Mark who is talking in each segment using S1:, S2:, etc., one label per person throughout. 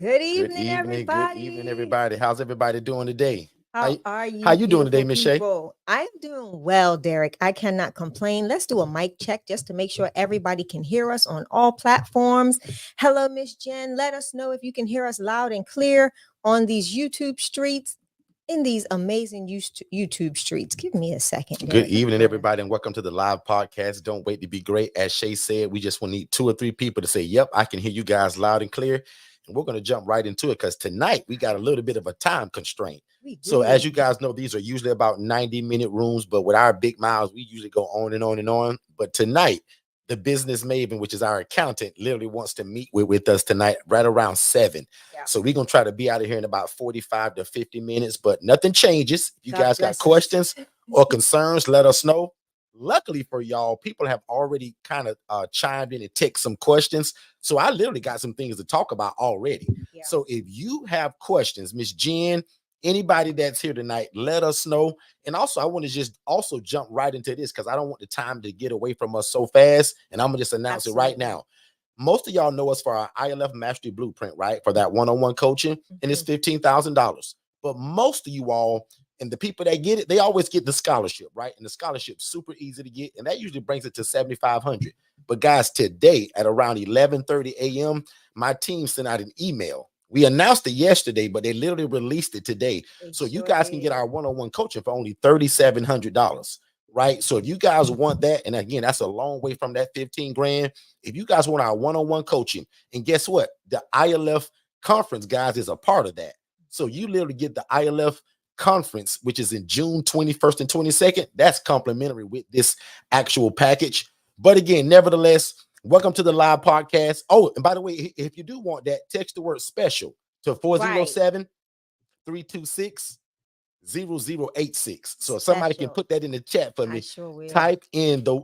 S1: Good
S2: Good
S1: evening,
S2: evening, good evening,
S1: everybody.
S2: everybody. How's everybody doing today?
S1: How are
S2: How
S1: you,
S2: you doing today,
S1: beautiful
S2: Miss Shay?
S1: people? I am doing well, Derek. I cannot complain. Let's do a mic check just to make sure everybody can hear us on all platforms. Hello, Miss Jen. Let us know if you can hear us loud and clear on these YouTube streets, in these amazing YouTube streets. Give me a second,
S2: Good
S1: Derek.
S2: evening, everybody, and welcome to the live podcast. Don't wait to be great. As Shay said, we just want to need 2 or 3 people to say, "Yep, I can hear you guys loud and clear." And we're going to jump right into it because tonight we got a little bit of a time constraint.
S1: We
S2: So, as
S1: do.
S2: you guys know, these are usually about 90-minute rooms, but with our big mouths, we usually go on and on and on. But tonight, the business maven, which is our accountant, literally wants to meet with us tonight right around 7.
S1: Yeah.
S2: So we're going to try to be out of here in about 45 to 50 minutes, but nothing changes. If you
S1: God
S2: guys got
S1: bless us.
S2: questions or concerns, let us know. Luckily for y'all, people have already kind of chimed in and text some questions. So I literally got some things to talk about already.
S1: Yeah.
S2: So if you have questions, Miss Jen, anybody that's here tonight, let us know. And also, I want to just also jump right into this because I don't want the time to get away from us so fast. And I'm going to just announce it right
S1: Absolutely.
S2: now. Most of y'all know us for our ILF Mastery Blueprint, right? For that one-on-one coaching, and it's $15,000. But most of you all and the people that get it, they always get the scholarship, right? And the scholarship's super easy to get, and that usually brings it to $7,500. But guys, today at around 11:30 a.m., my team sent out an email. We announced it yesterday, but they literally released it today. So you guys can get our one-on-one coaching for only $3,700. Right. So if you guys want that, and again, that's a long way from that 15 grand. If you guys want our one-on-one coaching, and guess what? The ILF conference, guys, is a part of that. So you literally get the ILF conference, which is in June 21st and 22nd. That's complimentary with this actual package. But again, nevertheless, welcome to the live podcast. Oh, and by the way, if you do want that, text the word special to 407 326 0086. So if somebody can put that in the chat for me,
S1: sure will.
S2: type in the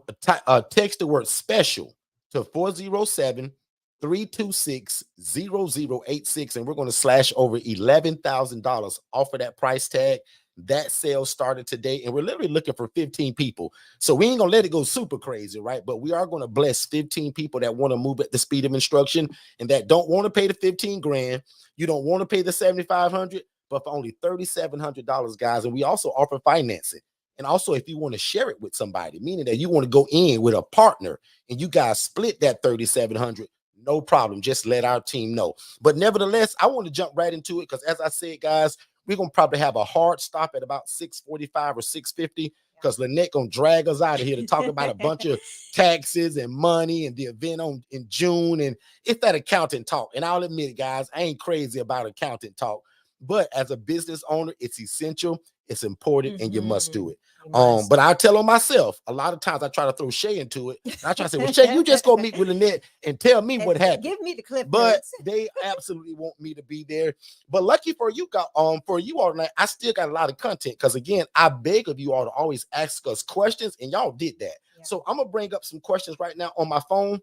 S2: text the word special to 407 326 0086, and we're going to slash over $11,000 off of that price tag. That sale started today, and we're literally looking for 15 people. So we ain't gonna let it go super crazy, right? But we are going to bless 15 people that want to move at the speed of instruction and that don't want to pay the 15 grand. You don't want to pay the 7,500, but for only $3,700, guys. And we also offer financing. And also, if you want to share it with somebody, meaning that you want to go in with a partner and you guys split that 3,700, no problem. Just let our team know. But nevertheless, I want to jump right into it because, as I said, guys, we're going to probably have a hard stop at about 6:45 or 6:50 because Lynette going to drag us out of here to talk about a bunch of taxes and money and the event in June. And it's that accountant talk. And I'll admit, guys, I ain't crazy about accountant talk. But as a business owner, it's essential, it's important, and you must do it. But I tell on myself, a lot of times I try to throw Shay into it. And I try to say, well, Shay, you just go meet with Annette and tell me what happened.
S1: Give me the clip
S2: But
S1: notes.
S2: they absolutely want me to be there. But lucky for you all tonight, I still got a lot of content. Because again, I beg of you all to always ask us questions, and y'all did that. Yeah. So I'm gonna bring up some questions right now on my phone.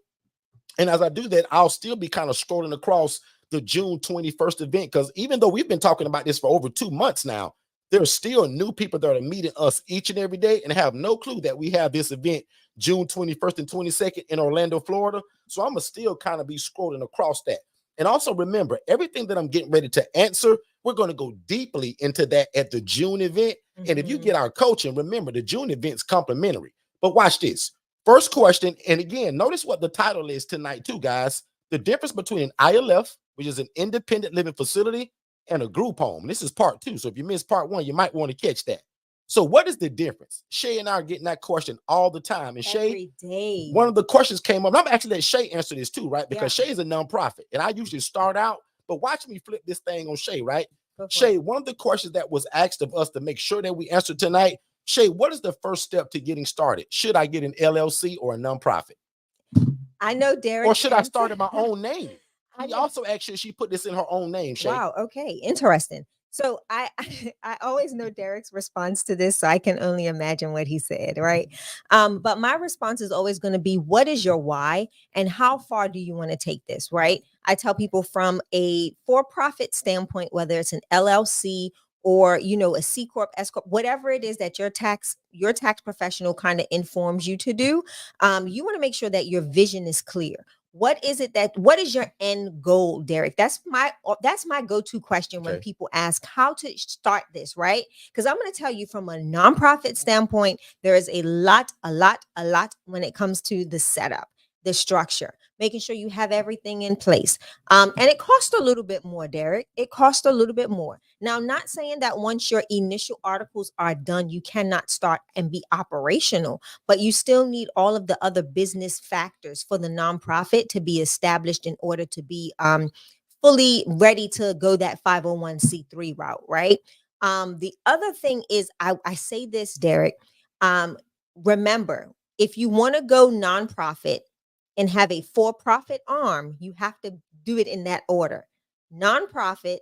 S2: And as I do that, I'll still be kind of scrolling across the June 21st event, because even though we've been talking about this for over 2 months now, there's still new people that are meeting us each and every day and have no clue that we have this event June 21st and 22nd in Orlando, Florida. So I'm going to still kind of be scrolling across that. And also remember, everything that I'm getting ready to answer, we're going to go deeply into that at the June event. And if you get our coaching, remember the June event's complimentary. But watch this. First question, and again, notice what the title is tonight too, guys. The difference between an ILF, which is an independent living facility, and a group home. This is part 2. So if you missed part 1, you might want to catch that. So what is the difference? Shay and I are getting that question all the time. And Shay, one of the questions came up. And I'm actually let Shay answer this too, right? Because Shay is a nonprofit. And I usually start out, but watch me flip this thing on Shay, right? Shay, one of the questions that was asked of us to make sure that we answer tonight, Shay, what is the first step to getting started? Should I get an LLC or a nonprofit?
S1: I know, Derek.
S2: Or should I start in my own name? He also actually, she put this in her own name, Shay.
S1: Wow, okay, interesting. So I always know Derek's response to this, so I can only imagine what he said, right? But my response is always going to be, what is your why and how far do you want to take this, right? I tell people from a for-profit standpoint, whether it's an LLC or, a C Corp, S Corp, whatever it is that your tax professional kind of informs you to do, you want to make sure that your vision is clear. what is your end goal, Derek? That's my go-to question when
S2: Okay.
S1: people ask how to start this, right? Because I'm going to tell you from a nonprofit standpoint, there is a lot when it comes to the setup, the structure, making sure you have everything in place. And it costs a little bit more, Derek. It costs a little bit more. Now, not saying that once your initial articles are done, you cannot start and be operational, but you still need all of the other business factors for the nonprofit to be established in order to be fully ready to go that 501c3 route, right? The other thing is, I say this, Derek, remember, if you want to go nonprofit and have a for-profit arm, you have to do it in that order. Nonprofit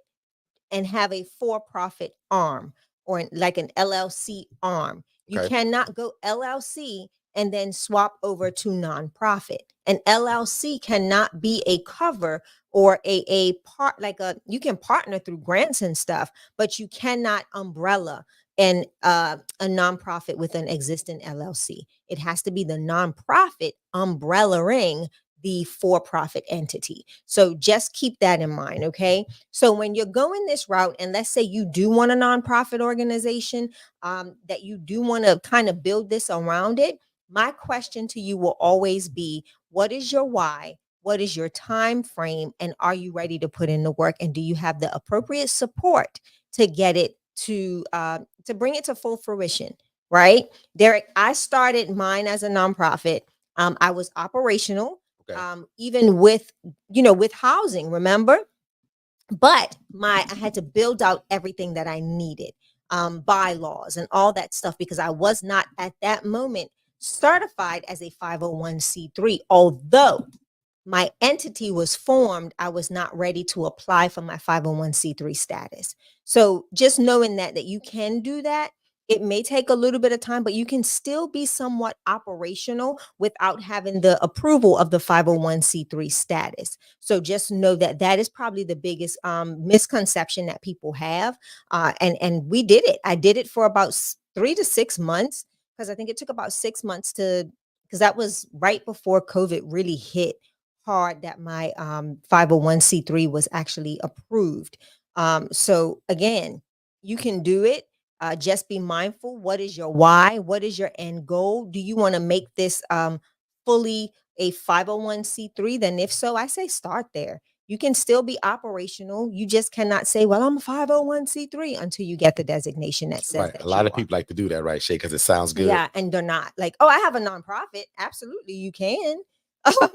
S1: and have a for-profit arm, or like an LLC arm. You
S2: Okay.
S1: cannot go LLC and then swap over to nonprofit. An LLC cannot be a cover or a part, like you can partner through grants and stuff, but you cannot umbrella and a nonprofit with an existing LLC. It has to be the nonprofit umbrellaing the for-profit entity. So just keep that in mind, okay? So when you're going this route, and let's say you do want a nonprofit organization, that you do want to kind of build this around it, my question to you will always be, what is your why? What is your time frame? And are you ready to put in the work? And do you have the appropriate support to get it to bring it to full fruition? Right, Derek, I started mine as a nonprofit. I was operational,
S2: Okay.
S1: even with with housing. Remember, but I had to build out everything that I needed, bylaws and all that stuff, because I was not at that moment certified as a 501c3. Although my entity was formed, I was not ready to apply for my 501c3 status. So just knowing that you can do that, it may take a little bit of time, but you can still be somewhat operational without having the approval of the 501c3 status. So just know that that is probably the biggest misconception that people have. And we did it. I did it for about 3 to 6 months, because I think it took about 6 months because that was right before COVID really hit hard, that my 501c3 was actually approved. So again, you can do it. Just be mindful. What is your why? What is your end goal? Do you want to make this fully a 501c3? Then if so, I say start there. You can still be operational. You just cannot say, well, I'm a 501c3 until you get the designation that says
S2: Right.
S1: that
S2: A lot
S1: you
S2: of
S1: are.
S2: people like to do that, right, Shay? Because it sounds good.
S1: Yeah, and they're not like, oh, I have a nonprofit. Absolutely, you can.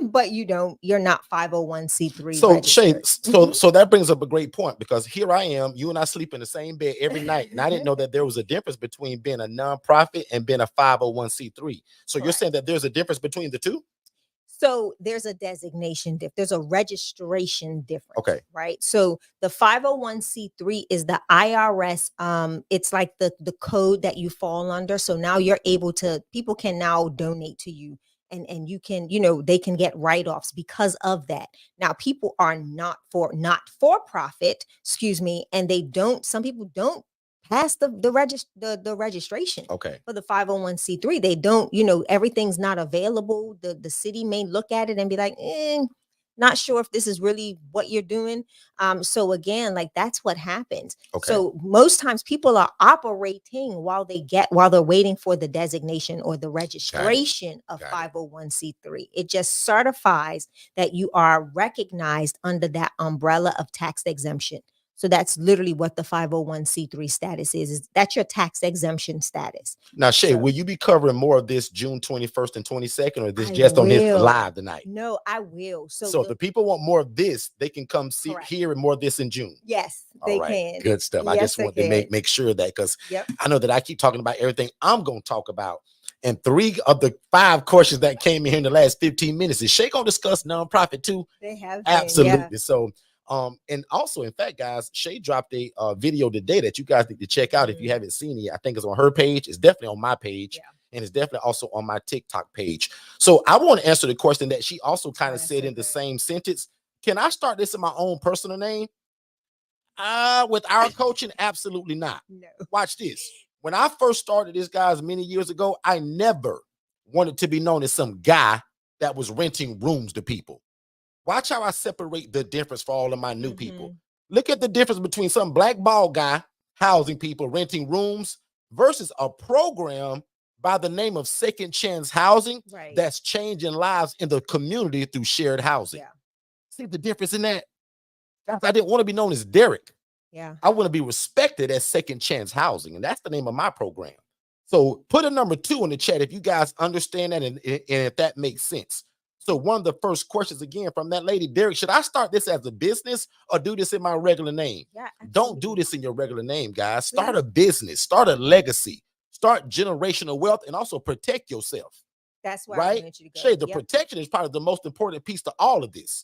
S1: But you're not 501c3
S2: So Shay,
S1: registered.
S2: so that brings up a great point, because here I am, you and I sleep in the same bed every night, and I didn't know that there was a difference between being a nonprofit and being a 501c3. So you're saying that there's a difference between the two?
S1: So there's a designation there's a registration difference.
S2: Okay.
S1: Right? So the 501c3 is the IRS, it's like the code that you fall under. So now you're able to, people can now donate to you, and you can, they can get write-offs because of that. Now people are not for profit, excuse me, and some people don't pass the registration
S2: Okay.
S1: for the 501c3. They don't, everything's not available. The city may look at it and be like, not sure if this is really what you're doing. So again, like, that's what happens.
S2: Okay.
S1: So most times people are operating while they're waiting for the designation or the registration of 501c3. It just certifies that you are recognized under that umbrella of tax exemption. So that's literally what the 501c3 status is that's your tax exemption status.
S2: Now, Shay,
S1: So
S2: will you be covering more of this June 21st and 22nd, or this
S1: I
S2: just on this
S1: will.
S2: live tonight?
S1: No, I will.
S2: So if the people want more of this, they can come see,
S1: Correct.
S2: hear more of this in June.
S1: Yes,
S2: All
S1: they
S2: right.
S1: can.
S2: Good stuff. I
S1: Yes,
S2: just
S1: they
S2: want to
S1: can.
S2: make sure of that, because
S1: Yep.
S2: I know that I keep talking about everything I'm going to talk about. And 3 of the 5 questions that came in here in the last 15 minutes is Shay going to discuss nonprofit too?
S1: They have been,
S2: Absolutely.
S1: yeah.
S2: So and also, in fact, guys, Shay dropped a video today that you guys need to check out if you haven't seen it. I think it's on her page. It's definitely on my page. Yeah. And it's definitely also on my TikTok page. So I want to answer the question that she also kind of said in the same sentence. Can I start this in my own personal name? With our coaching? Absolutely not. No. Watch this. When I first started this, guys, many years ago, I never wanted to be known as some guy that was renting rooms to people. Watch how I separate the difference for all of my new people.
S1: Mm-hmm.
S2: Look at the difference between some blackball guy housing people, renting rooms, versus a program by the name of Second Chance Housing
S1: Right.
S2: that's changing lives in the community through shared housing.
S1: Yeah.
S2: See the difference in that? Guys, I didn't want to be known as Derek.
S1: Yeah.
S2: I want to be respected as Second Chance Housing, and that's the name of my program. So put a number 2 in the chat if you guys understand that and if that makes sense. So one of the first questions again from that lady, Derek, should I start this as a business or do this in my regular name?
S1: Yeah.
S2: Don't do this in your regular name, guys. Start a business, start a legacy, start generational wealth, and also protect yourself.
S1: That's where I
S2: right?
S1: want you to go.
S2: Shay, the protection is probably the most important piece to all of this.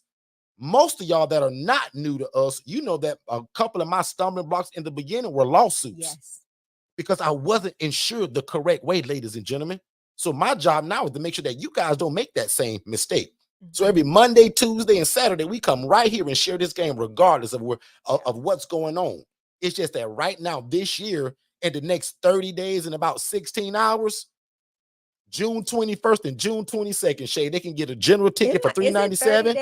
S2: Most of y'all that are not new to us, you know that a couple of my stumbling blocks in the beginning were lawsuits.
S1: Yes.
S2: Because I wasn't insured the correct way, ladies and gentlemen. So my job now is to make sure that you guys don't make that same mistake. So every Monday, Tuesday, and Saturday, we come right here and share this game regardless of what's going on. It's just that right now, this year, in the next 30 days and about 16 hours, June 21st and June 22nd, Shay, they can get a general ticket for $397.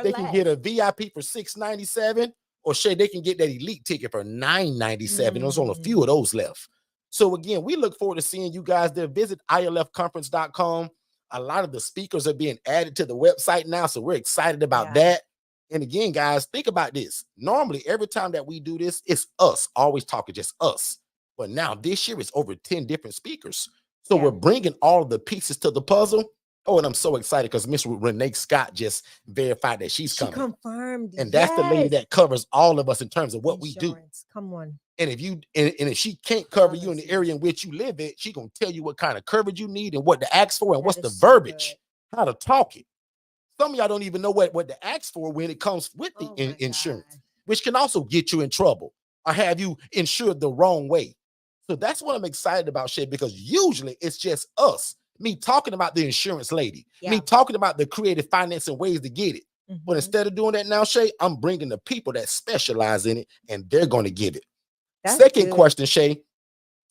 S2: They can get a VIP for $697. Or Shay, they can get that elite ticket for $997. There's only a few of those left. So again, we look forward to seeing you guys there. Visit ilfconference.com. A lot of the speakers are being added to the website now, so we're excited about that. And again, guys, think about this. Normally, every time that we do this, it's us always talking, just us. But now this year, it's over 10 different speakers. So we're bringing all of the pieces to the puzzle. Oh, and I'm so excited because Miss Renee Scott just verified that she's coming.
S1: She confirmed.
S2: And that's the lady that covers all of us in terms of what we do.
S1: Come on.
S2: And if you and if she can't cover you in the area in which you live in, she's gonna tell you what kind of coverage you need and what to ask for and what's the verbiage, how to talk it. Some of y'all don't even know what to ask for when it comes with the insurance, which can also get you in trouble or have you insured the wrong way. So that's what I'm excited about, Shay, because usually it's just us, me talking about the insurance lady, me talking about the creative financing ways to get it. But instead of doing that now, Shay, I'm bringing the people that specialize in it and they're going to give it. Second question, Shay,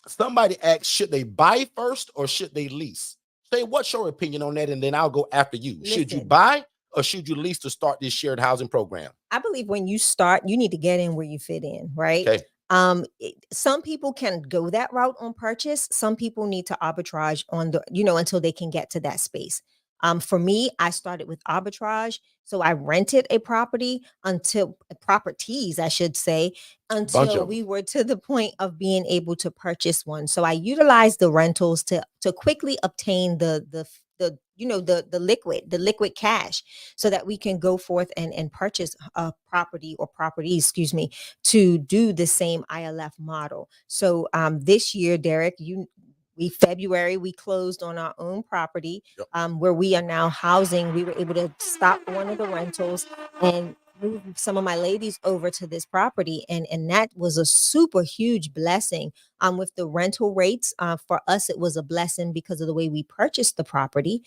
S2: somebody asked, should they buy first or should they lease? Shay, what's your opinion on that? And then I'll go after you. Should you buy or should you lease to start this shared housing program?
S1: I believe when you start, you need to get in where you fit in, right?
S2: Okay.
S1: Some people can go that route on purchase. Some people need to arbitrage on the, until they can get to that space. For me, I started with arbitrage. So I rented a property properties, I should say, until we were to the point of being able to purchase one. So I utilized the rentals to quickly obtain the liquid cash so that we can go forth and purchase a property or properties, to do the same ILF model. So this year, Derek, February, we closed on our own property where we are now housing. We were able to stop one of the rentals and move some of my ladies over to this property. And that was a super huge blessing. With the rental rates, for us, it was a blessing because of the way we purchased the property.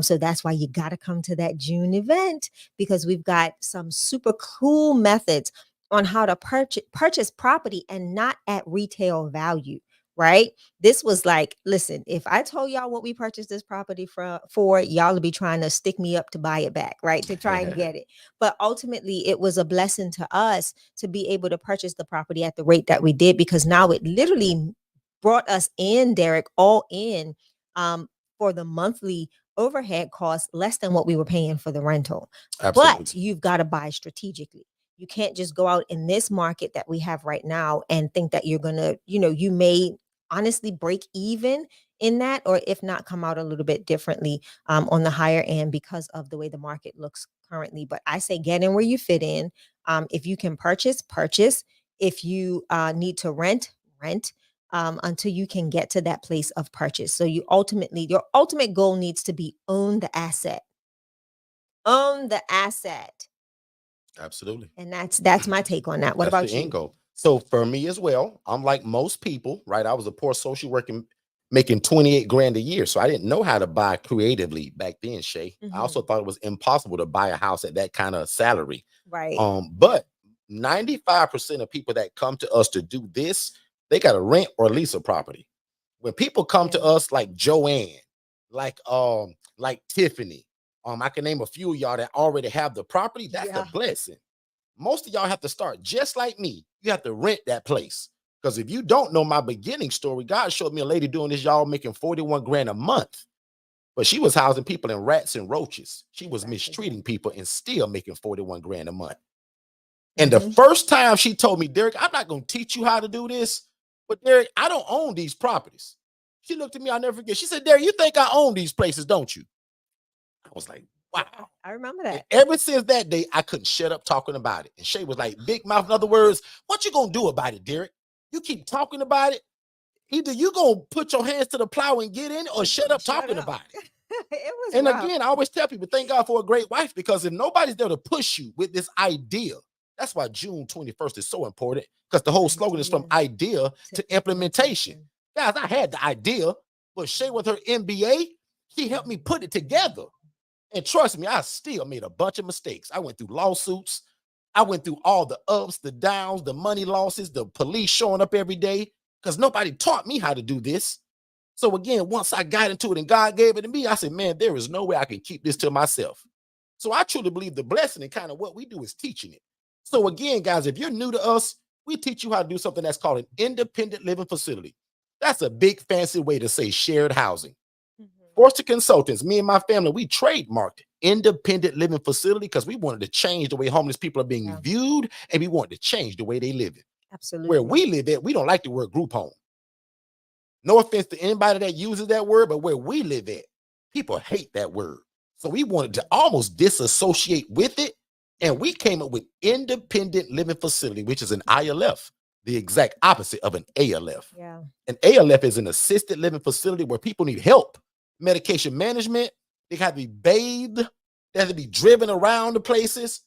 S1: So that's why you got to come to that June event, because we've got some super cool methods on how to purchase property and not at retail value. Right. This was like, listen, if I told y'all what we purchased this property for, y'all would be trying to stick me up to buy it back, right? To try and get it. But ultimately, it was a blessing to us to be able to purchase the property at the rate that we did, because now it literally brought us in, Derek, all in for the monthly overhead costs less than what we were paying for the rental. Absolutely. But you've got to buy strategically. You can't just go out in this market that we have right now and think that you're going to, you may honestly break even in that, or if not, come out a little bit differently on the higher end because of the way the market looks currently. But I say get in where you fit in. If you can purchase. If you need to rent until you can get to that place of purchase. So your ultimate goal needs to be own the asset. Own the asset.
S2: Absolutely.
S1: And that's my take on that. What about you? End goal.
S2: So for me as well, I'm like most people, right? I was a poor social worker making 28 grand a year. So I didn't know how to buy creatively back then, Shay. I also thought it was impossible to buy a house at that kind of salary.
S1: Right.
S2: But 95% of people that come to us to do this, they got to rent or lease a property. When people come to us like Joanne, like Tiffany, I can name a few of y'all that already have the property. That's a blessing. Most of y'all have to start just like me. You have to rent that place. Because if you don't know my beginning story, God showed me a lady doing this, y'all, making 41 grand a month. But she was housing people in rats and roaches. She was mistreating people and still making 41 grand a month. And the first time she told me, Derek, I'm not going to teach you how to do this, but Derek, I don't own these properties. She looked at me, I'll never forget. She said, Derek, you think I own these places, don't you? I was like, wow.
S1: I remember that.
S2: And ever since that day, I couldn't shut up talking about it. And Shay was like, big mouth. In other words, what you going to do about it, Derek? You keep talking about it. Either you going to put your hands to the plow and get in or shut up talking about it.
S1: It was
S2: and
S1: rough.
S2: Again, I always tell people, thank God for a great wife, because if nobody's there to push you with this idea, that's why June 21st is so important, because the whole slogan is from idea to implementation. Guys, I had the idea, but Shay with her MBA, she helped me put it together. And trust me, I still made a bunch of mistakes. I went through lawsuits. I went through all the ups, the downs, the money losses, the police showing up every day, because nobody taught me how to do this. So again, once I got into it and God gave it to me, I said, man, there is no way I can keep this to myself. So I truly believe the blessing and kind of what we do is teaching it. So again, guys, if you're new to us, we teach you how to do something that's called an independent living facility. That's a big fancy way to say shared housing. Forston Consultants, me and my family, we trademarked independent living facility because we wanted to change the way homeless people are being viewed, and we wanted to change the way they live it.
S1: Absolutely.
S2: Where we live at, we don't like the word group home. No offense to anybody that uses that word, but where we live at, people hate that word. So we wanted to almost disassociate with it, and we came up with independent living facility, which is an ILF, the exact opposite of an ALF.
S1: Yeah.
S2: An ALF is an assisted living facility where people need help, medication management. They have to be bathed. They have to be driven around the places.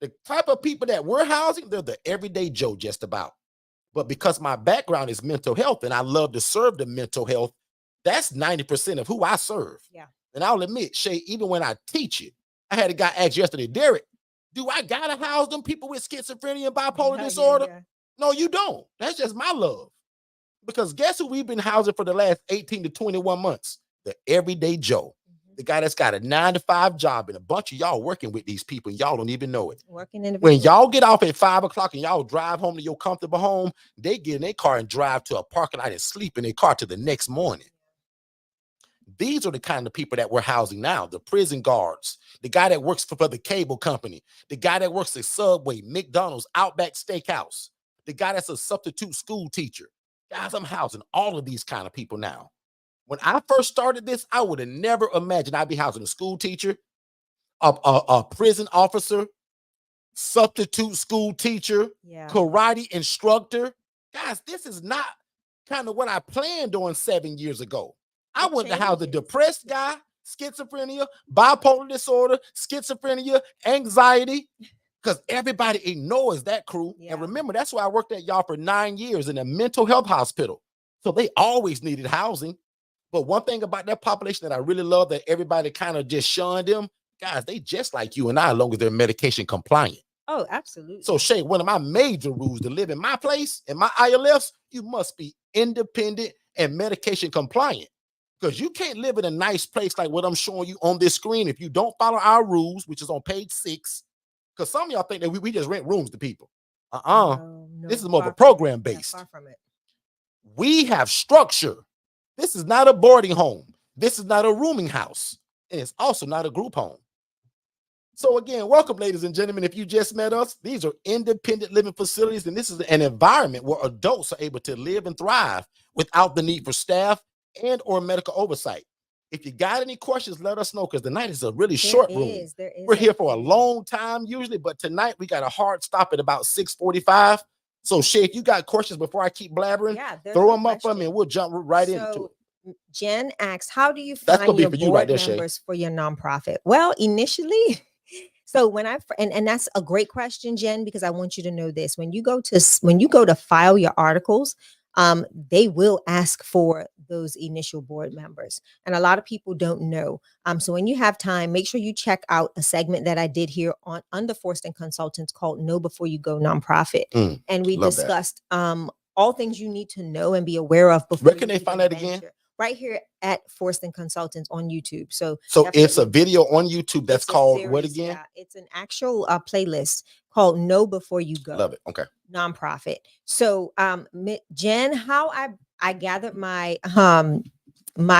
S2: The type of people that we're housing, they're the everyday Joe just about. But because my background is mental health and I love to serve the mental health, that's 90% of who I serve.
S1: Yeah.
S2: And I'll admit, Shay, even when I teach it, I had a guy ask yesterday, Derek, do I gotta house them people with schizophrenia and bipolar disorder? Yeah. No, you don't. That's just my love. Because guess who we've been housing for the last 18 to 21 months? The everyday Joe. The guy that's got a 9-to-5 job, and a bunch of y'all working with these people, and y'all don't even know it. When y'all get off at 5 o'clock and y'all drive home to your comfortable home, they get in their car and drive to a parking lot and sleep in their car to the next morning. These are the kind of people that we're housing now. The prison guards, the guy that works for the cable company, the guy that works at Subway, McDonald's, Outback Steakhouse, the guy that's a substitute school teacher. Guys, I'm housing all of these kind of people now. When I first started this, I would have never imagined I'd be housing a school teacher, a prison officer, substitute school teacher, karate instructor. Guys, this is not kind of what I planned on 7 years ago. I wanted to house a depressed guy, schizophrenia, bipolar disorder, schizophrenia, anxiety, because everybody ignores that crew. And remember, that's why I worked at y'all for 9 years in a mental health hospital. So they always needed housing. But one thing about that population that I really love, that everybody kind of just shunned them, guys, they just like you and I, as long as they're medication compliant.
S1: Oh, absolutely.
S2: So Shay, one of my major rules to live in my place, in my ILFs, you must be independent and medication compliant. Because you can't live in a nice place like what I'm showing you on this screen if you don't follow our rules, which is on page 6. Because some of y'all think that we just rent rooms to people. No, this is more of a program based.
S1: Far from it.
S2: We have structure. This is not a boarding home. This is not a rooming house. And it's also not a group home. So again, welcome, ladies and gentlemen. If you just met us, these are independent living facilities, and this is an environment where adults are able to live and thrive without the need for staff and or medical oversight. If you got any questions, let us know, because the night is a really short room. We're here for a long time usually, but tonight we got a hard stop at about 6:45. So Shay, if you got questions before I keep blabbering, throw them up for me and we'll jump right into it.
S1: Jen asks, how do you find your board members for your nonprofit? Well, initially, so when and that's a great question, Jen, because I want you to know this. When you go to file your articles, they will ask for those initial board members. And a lot of people don't know. So when you have time, make sure you check out a segment that I did here under Forston Consultants called Know Before You Go Nonprofit. And we discussed all things you need to know and be aware of before.
S2: Where can they find that again?
S1: right here at Forston Consultants on YouTube. So
S2: it's a
S1: definitely,
S2: video on YouTube that's
S1: it's a
S2: called what
S1: series,
S2: again?
S1: yeah. It's an actual playlist called Know Before You Go.
S2: Love it. Okay.
S1: Nonprofit. So Jen, how I gathered my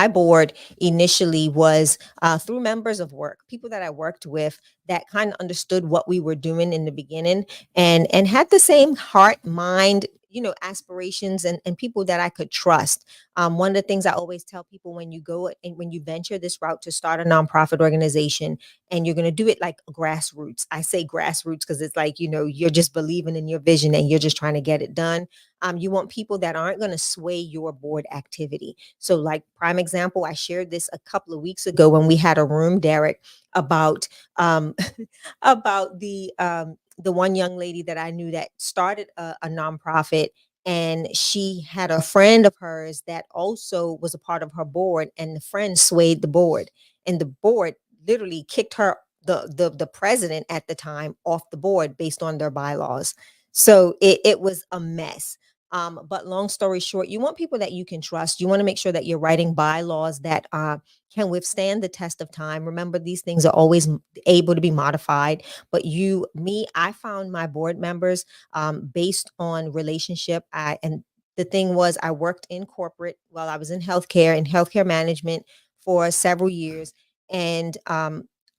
S1: board initially was through members of work, people that I worked with that kind of understood what we were doing in the beginning and had the same heart, mind, aspirations and people that I could trust. One of the things I always tell people when you go and when you venture this route to start a nonprofit organization and you're going to do it like grassroots. I say grassroots because it's like, you're just believing in your vision and you're just trying to get it done. You want people that aren't going to sway your board activity. So like prime example, I shared this a couple of weeks ago when we had a room, Derek, about about the one young lady that I knew that started a nonprofit, and she had a friend of hers that also was a part of her board, and the friend swayed the board, and the board literally kicked her, the president at the time, off the board based on their bylaws. So it was a mess. But long story short, you want people that you can trust. You want to make sure that you're writing bylaws that can withstand the test of time. Remember, these things are always able to be modified. But I found my board members based on relationship. And the thing was, I worked in corporate while I was in healthcare management for several years. And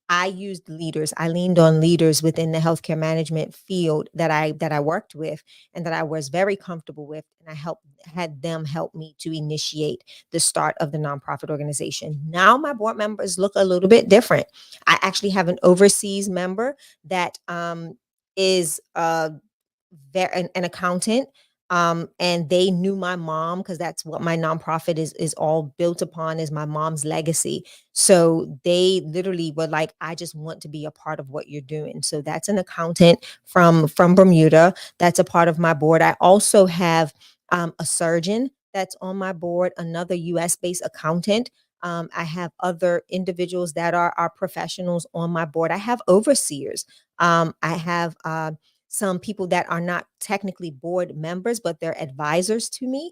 S1: I used leaders. I leaned on leaders within the healthcare management field that I worked with and that I was very comfortable with. And I had them help me to initiate the start of the nonprofit organization. Now my board members look a little bit different. I actually have an overseas member that is an accountant. And they knew my mom because that's what my nonprofit is all built upon, is my mom's legacy. So they literally were like, I just want to be a part of what you're doing. So that's an accountant from Bermuda. That's a part of my board. I also have a surgeon that's on my board, another US based accountant. I have other individuals that are professionals on my board. I have overseers. I have some people that are not technically board members, but they're advisors to me.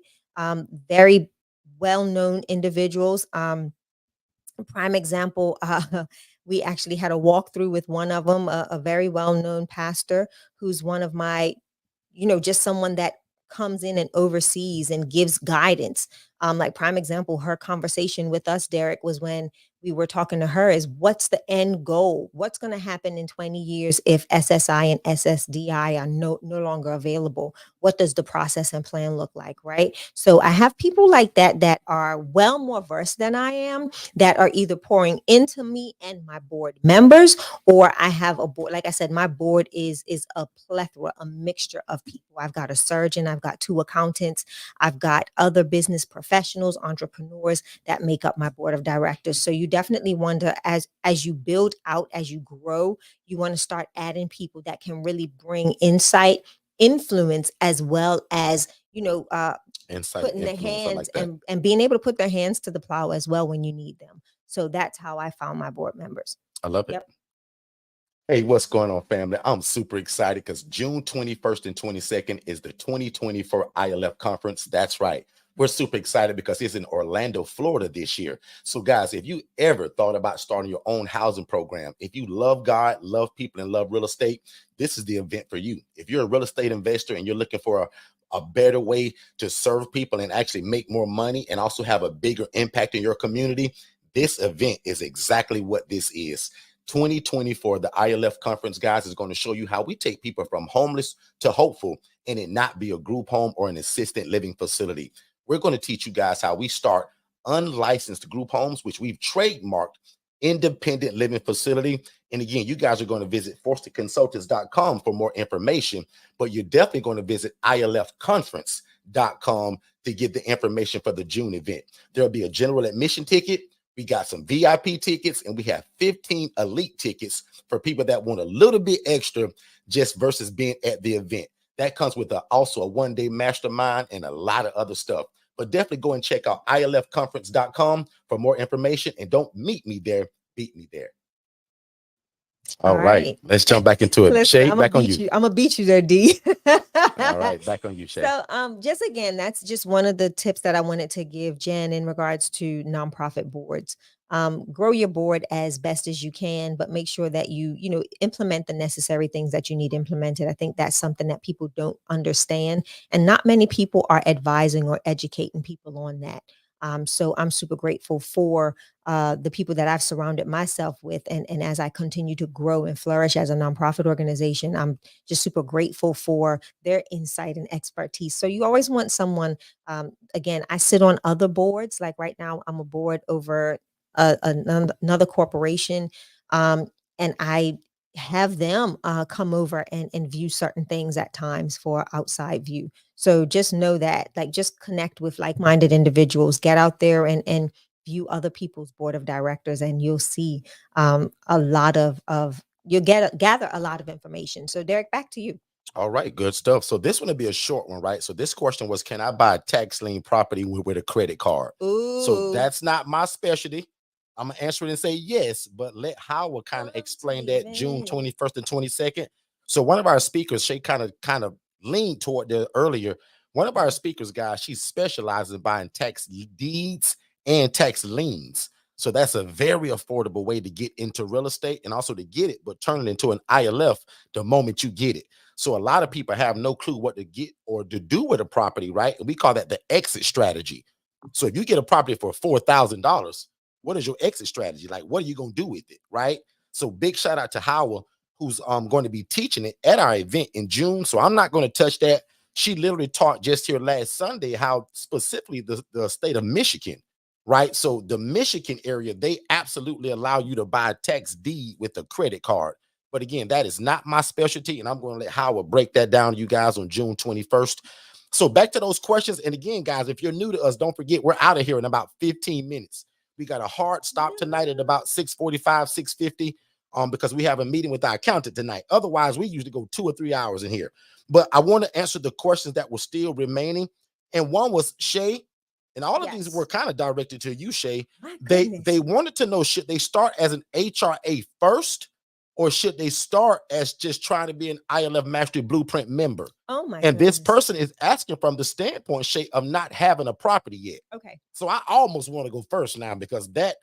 S1: Very well-known individuals. Prime example, we actually had a walkthrough with one of them, a very well-known pastor who's one of my, just someone that comes in and oversees and gives guidance. Like prime example, her conversation with us, Derek, was when we were talking to her is what's the end goal? What's going to happen in 20 years if SSI and SSDI are no longer available? What does the process and plan look like, right? So I have people like that are well more versed than I am, that are either pouring into me and my board members, or I have a board. Like I said, my board is a plethora, a mixture of people. I've got a surgeon, I've got 2 accountants, I've got other business professionals, entrepreneurs that make up my board of directors. So you definitely want to, as you build out, as you grow, you want to start adding people that can really bring insight, influence, as well as
S2: Insight,
S1: putting their
S2: influence, I
S1: hands
S2: like that.
S1: and being able to put their hands to the plow as well when you need them. So that's how I found my board members.
S2: I love it.
S1: Yep.
S2: Hey, what's going on, family? I'm super excited because June 21st and 22nd is the 2024 ILF conference. That's right. We're super excited because it's in Orlando, Florida this year. So guys, if you ever thought about starting your own housing program, if you love God, love people, and love real estate, this is the event for you. If you're a real estate investor and you're looking for a better way to serve people and actually make more money and also have a bigger impact in your community, this event is exactly what this is. 2024, the ILF conference, guys, is going to show you how we take people from homeless to hopeful and it not be a group home or an assisted living facility. We're going to teach you guys how we start unlicensed group homes, which we've trademarked independent living facility. And again, you guys are going to visit forstonconsultants.com for more information, but you're definitely going to visit ilfconference.com to get the information for the June event. There'll be a general admission ticket. We got some VIP tickets, and we have 15 elite tickets for people that want a little bit extra just versus being at the event. That comes with also a one-day mastermind and a lot of other stuff. But definitely go and check out ilfconference.com for more information. And don't meet me there, beat me there. All right. Let's jump back into it.
S1: Listen,
S2: Shay, back on you.
S1: I'm going to beat you there, D.
S2: All right, back on you, Shay.
S1: So, just again, that's just one of the tips that I wanted to give Jen in regards to nonprofit boards. Grow your board as best as you can, but make sure that you implement the necessary things that you need implemented. I think that's something that people don't understand, and not many people are advising or educating people on that. So I'm super grateful for the people that I've surrounded myself with, and as I continue to grow and flourish as a nonprofit organization, I'm just super grateful for their insight and expertise. So you always want someone. Again, I sit on other boards. Like right now, I'm a board over another corporation, and I have them come over and view certain things at times for outside view. So just know that, like, just connect with like-minded individuals, get out there and view other people's board of directors, and you'll see a lot of you'll gather a lot of information. So Derek, back to you.
S2: All right, good stuff. So this one will be a short one, right? So this question was, can I buy a tax lien property with a credit card? So
S1: Ooh.
S2: that's not my specialty. I'm gonna answer it and say yes, but let Howard kind of explain that June 21st and 22nd. So one of our speakers, she kind of leaned toward the earlier. One of our speakers, guys, she specializes in buying tax deeds and tax liens. So that's a very affordable way to get into real estate and also to get it, but turn it into an ILF the moment you get it. So a lot of people have no clue what to get or to do with a property, right? And we call that the exit strategy. So if you get a property for $4,000, what is your exit strategy? Like, what are you going to do with it, right? So big shout out to Howard, who's going to be teaching it at our event in June. So I'm not going to touch that. She literally taught just here last Sunday how specifically the state of Michigan, right? So the Michigan area, they absolutely allow you to buy a tax deed with a credit card. But again, that is not my specialty, and I'm going to let Howard break that down to you guys on June 21st. So back to those questions. And again, guys, if you're new to us, don't forget, we're out of here in about 15 minutes. We got a hard stop tonight at about 6:45, 6:50, because we have a meeting with our accountant tonight. Otherwise, we usually go 2 or 3 hours in here. But I want to answer the questions that were still remaining. And one was Shay, and all of these were kind of directed to you, Shay. They wanted to know, should they start as an HRA first, or should they start as just trying to be an ILF Mastery Blueprint member?
S1: Oh my
S2: And
S1: goodness.
S2: this person is asking from the standpoint, Shay, of not having a property yet.
S1: Okay.
S2: So I almost want to go first now, because that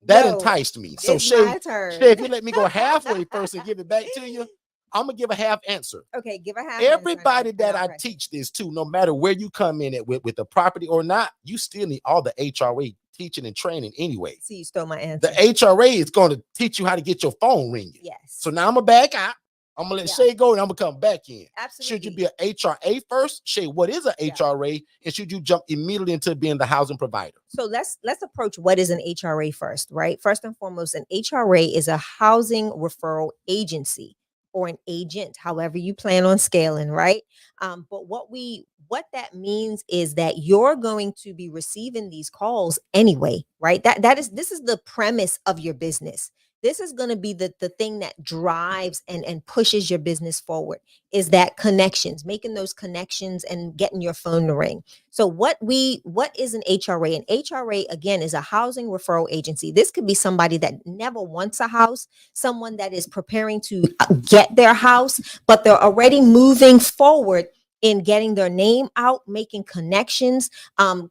S1: Yo,
S2: enticed me. So
S1: it's
S2: Shay,
S1: my turn.
S2: if you let me go halfway first and give it back to you, I'm gonna give a half answer.
S1: Okay, give a half.
S2: Everybody that I teach this to, no matter where you come in at with the property or not, you still need all the HRA teaching and training anyway.
S1: See, you stole my answer.
S2: The HRA is going to teach you how to get your phone ringing.
S1: Yes.
S2: So now I'm gonna back out. I'm gonna let Shay go, and I'm gonna come back in.
S1: Absolutely.
S2: Should you be an HRA first? Shay, what is an HRA? And should you jump immediately into being the housing provider?
S1: So let's approach what is an HRA first, right? First and foremost, an HRA is a housing referral agency, or an agent, however you plan on scaling, right? But what that means is that you're going to be receiving these calls anyway, right? This is the premise of your business. This is going to be the thing that drives and pushes your business forward, is that connections, making those connections and getting your phone to ring. So what is an HRA? An HRA, again, is a housing referral agency. This could be somebody that never wants a house, someone that is preparing to get their house, but they're already moving forward in getting their name out, making connections,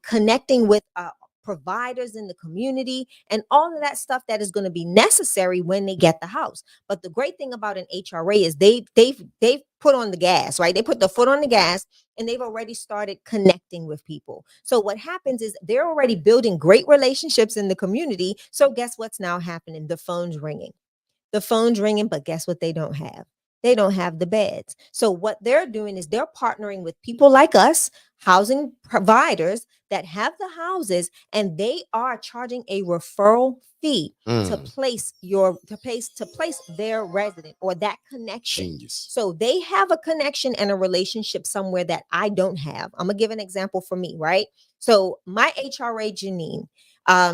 S1: connecting with providers in the community, and all of that stuff that is going to be necessary when they get the house. But the great thing about an HRA is they've put on the gas, right? They put the foot on the gas, and they've already started connecting with people. So what happens is they're already building great relationships in the community. So guess what's now happening? The phone's ringing. The phone's ringing, but guess what they don't have? They don't have the beds. So what they're doing is they're partnering with people like us, housing providers that have the houses, and they are charging a referral fee to place their resident, or that connection.
S2: Genius.
S1: So they have a connection and a relationship somewhere that I don't have. I'm gonna give an example for me, right? So my HRA, Janine,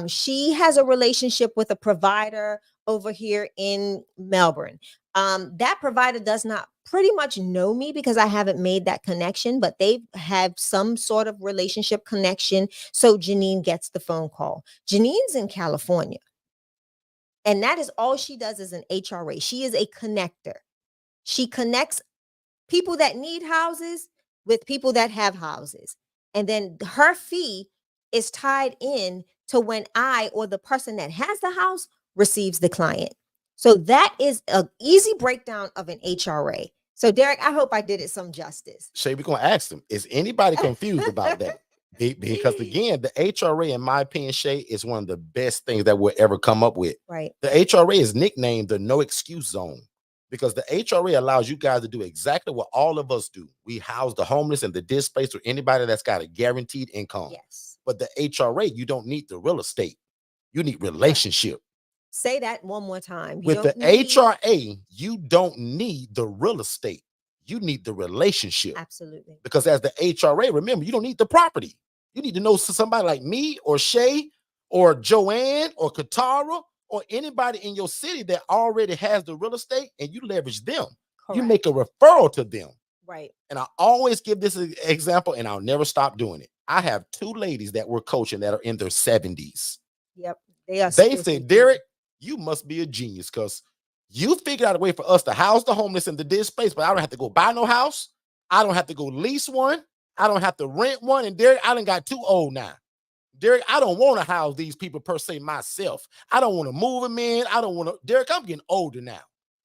S1: she has a relationship with a provider over here in Melbourne. That provider does not pretty much know me because I haven't made that connection, but they have some sort of relationship connection. So Janine gets the phone call. Janine's in California, and that is all she does, is an HRA. She is a connector. She connects people that need houses with people that have houses. And then her fee is tied in to when I or the person that has the house receives the client. So that is an easy breakdown of an HRA. So Derek, I hope I did it some justice.
S2: Shay, we're gonna ask them, is anybody confused about that? Because again, the HRA, in my opinion, Shay, is one of the best things that we'll ever come up with.
S1: Right.
S2: The HRA is nicknamed the no excuse zone because the HRA allows you guys to do exactly what all of us do. We house the homeless and the displaced or anybody that's got a guaranteed income.
S1: Yes.
S2: But the HRA, you don't need the real estate. You need relationship.
S1: Say that one more time.
S2: With the HRA, you don't need the real estate. You need the relationship.
S1: Absolutely.
S2: Because as the HRA, remember, you don't need the property. You need to know somebody like me or Shay or Joanne or Katara or anybody in your city that already has the real estate, and you leverage them. Correct. You make a referral to them.
S1: Right.
S2: And I always give this example, and I'll never stop doing it. I have 2 ladies that we're coaching that are in their 70s.
S1: Yep.
S2: They say, Derek, you must be a genius because you figured out a way for us to house the homeless in the displaced, but I don't have to go buy no house. I don't have to go lease one. I don't have to rent one. And Derek, I done got too old now. Derek, I don't want to house these people per se myself. I don't want to move them in. I don't want to. Derek, I'm getting older now.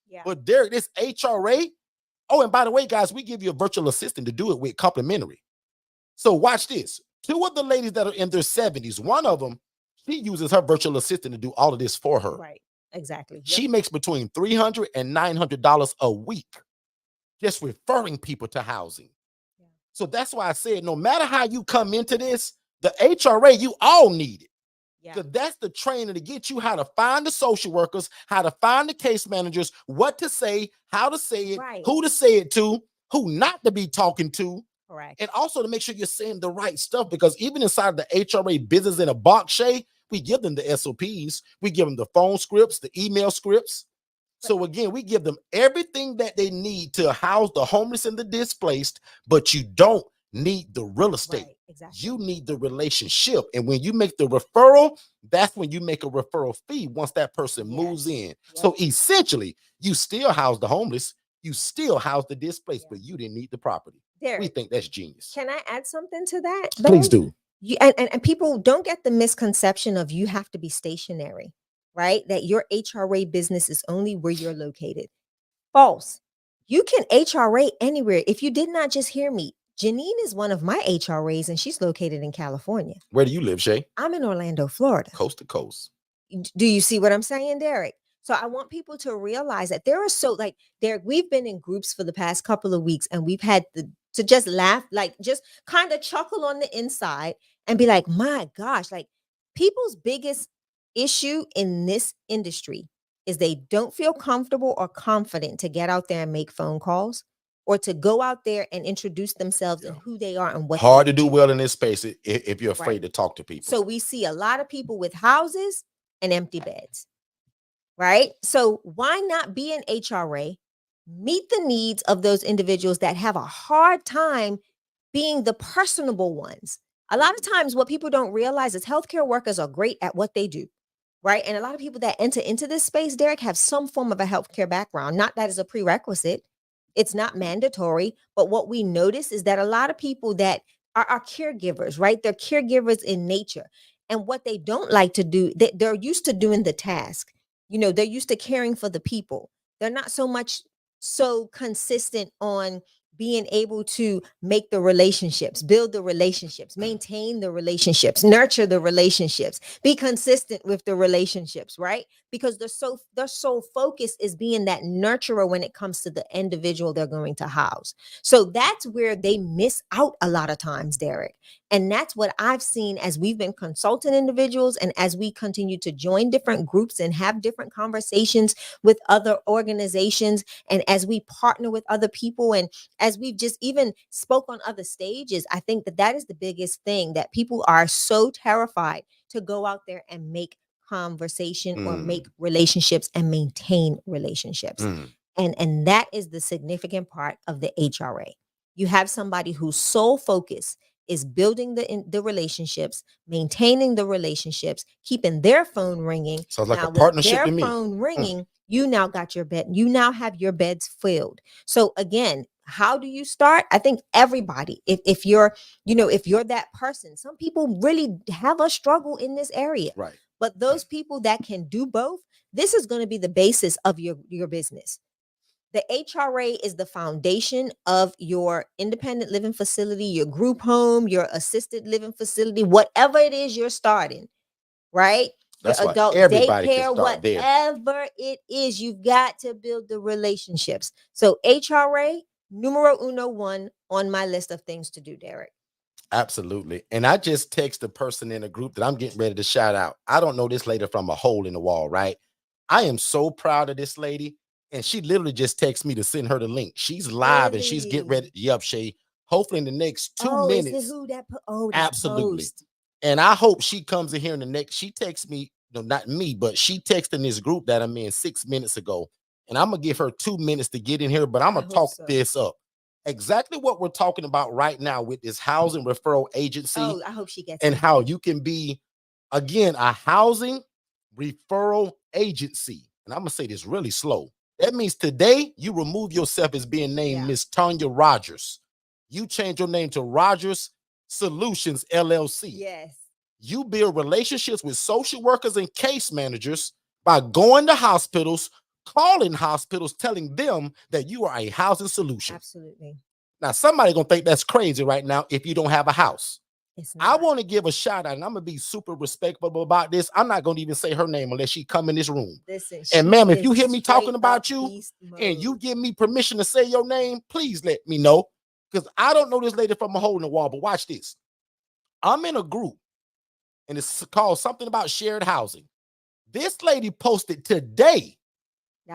S2: Yeah. But Derek, this HRA. Oh, and by the way, guys, we give you a virtual assistant to do it with complimentary. So watch this. 2 of the ladies that are in their 70s, one of them, she uses her virtual assistant to do all of this for her.
S1: Right. Exactly. Yep.
S2: She makes between $300 and $900 a week just referring people to housing. Yeah. So that's why I said, no matter how you come into this, the HRA, you all need it. Because that's the training to get you how to find the social workers, how to find the case managers, what to say, how to say it, right, who to say it to, who not to be talking to.
S1: Correct.
S2: And also to make sure you're saying the right stuff, because even inside the HRA business in a box, Shay, we give them the SOPs, we give them the phone scripts, the email scripts. So again, we give them everything that they need to house the homeless and the displaced, but you don't need the real estate. Right, exactly. You need the relationship. And when you make the referral, that's when you make a referral fee once that person moves in. Yep. So essentially, you still house the homeless, you still house the displaced, but you didn't need the property.
S1: Derek,
S2: we think that's genius.
S1: Can I add something to that?
S2: Please do.
S1: And people don't get the misconception of you have to be stationary, right? That your HRA business is only where you're located. False. You can HRA anywhere. If you did not just hear me, Janine is one of my HRAs and she's located in California.
S2: Where do you live, Shay?
S1: I'm in Orlando, Florida.
S2: Coast to coast.
S1: Do you see what I'm saying, Derek? So I want people to realize that there are Derek, we've been in groups for the past couple of weeks and we've had to just laugh, like just kind of chuckle on the inside and be like, my gosh, like people's biggest issue in this industry is they don't feel comfortable or confident to get out there and make phone calls or to go out there and introduce themselves and who they are and what.
S2: Hard to do well in this space if you're afraid to talk to people.
S1: So we see a lot of people with houses and empty beds, right? So why not be an HRA, meet the needs of those individuals that have a hard time being the personable ones? A lot of times what people don't realize is healthcare workers are great at what they do, right? And a lot of people that enter into this space, Derek, have some form of a healthcare background. Not that is a prerequisite. It's not mandatory. But what we notice is that a lot of people that are caregivers, right? They're caregivers in nature. And what they don't like to do, they're used to doing the task. You know, they're used to caring for the people. They're not so consistent on being able to make the relationships, build the relationships, maintain the relationships, nurture the relationships, be consistent with the relationships, right? Because their sole focus is being that nurturer when it comes to the individual they're going to house. So that's where they miss out a lot of times, Derek. And that's what I've seen as we've been consulting individuals and as we continue to join different groups and have different conversations with other organizations and as we partner with other people and as we've just even spoke on other stages. I think that is the biggest thing, that people are so terrified to go out there and make conversation or make relationships and maintain relationships. And that is the significant part of the HRA. You have somebody whose sole focus is building the relationships, maintaining the relationships, keeping their phone ringing.
S2: Sounds like a partnership to me.
S1: Their phone ringing, you now got your bed. You now have your beds filled. So again, How do you start? I think everybody, if you're, if you're that person, some people really have a struggle in this area.
S2: Right.
S1: But those people that can do both, this is going to be the basis of your business. The HRA is the foundation of your independent living facility, your group home, your assisted living facility, whatever it is you're starting, right?
S2: That's
S1: Your
S2: why
S1: adult
S2: everybody can
S1: daycare,
S2: start there.
S1: whatever it is, you've got to build the relationships. So HRA, numero uno one on my list of things to do, Derek.
S2: Absolutely. And I just text the person in a group that I'm getting ready to shout out. I don't know this lady from a hole in the wall, right? I am so proud of this lady. And she literally just texted me to send her the link. She's live and she's getting ready. Yep, Shay. Hopefully in the next 2 minutes.
S1: Is it who that that
S2: absolutely.
S1: Post.
S2: And I hope she comes in here in the next. She texts me, no, not me, but she texted in this group that I'm in 6 minutes ago. And I'm gonna give her 2 minutes to get in here, but I'm gonna talk this up. Exactly what we're talking about right now with this housing referral agency.
S1: Oh, I hope she gets
S2: and how you can be, again, a housing referral agency. And I'm gonna say this really slow. That means today you remove yourself as being named Miss Tanya Rogers. You change your name to Rogers Solutions LLC.
S1: Yes.
S2: You build relationships with social workers and case managers by going to hospitals, calling hospitals, telling them that you are a housing solution.
S1: Absolutely.
S2: Now, somebody gonna think that's crazy right now if you don't have a house. I want to give a shout out, and I'm gonna be super respectful about this. I'm not gonna even say her name unless she come in this room.
S1: Listen,
S2: and ma'am, if you hear me talking about you and you give me permission to say your name, please let me know, because I don't know this lady from a hole in the wall. But watch this. I'm in a group, and it's called something about shared housing. This lady posted today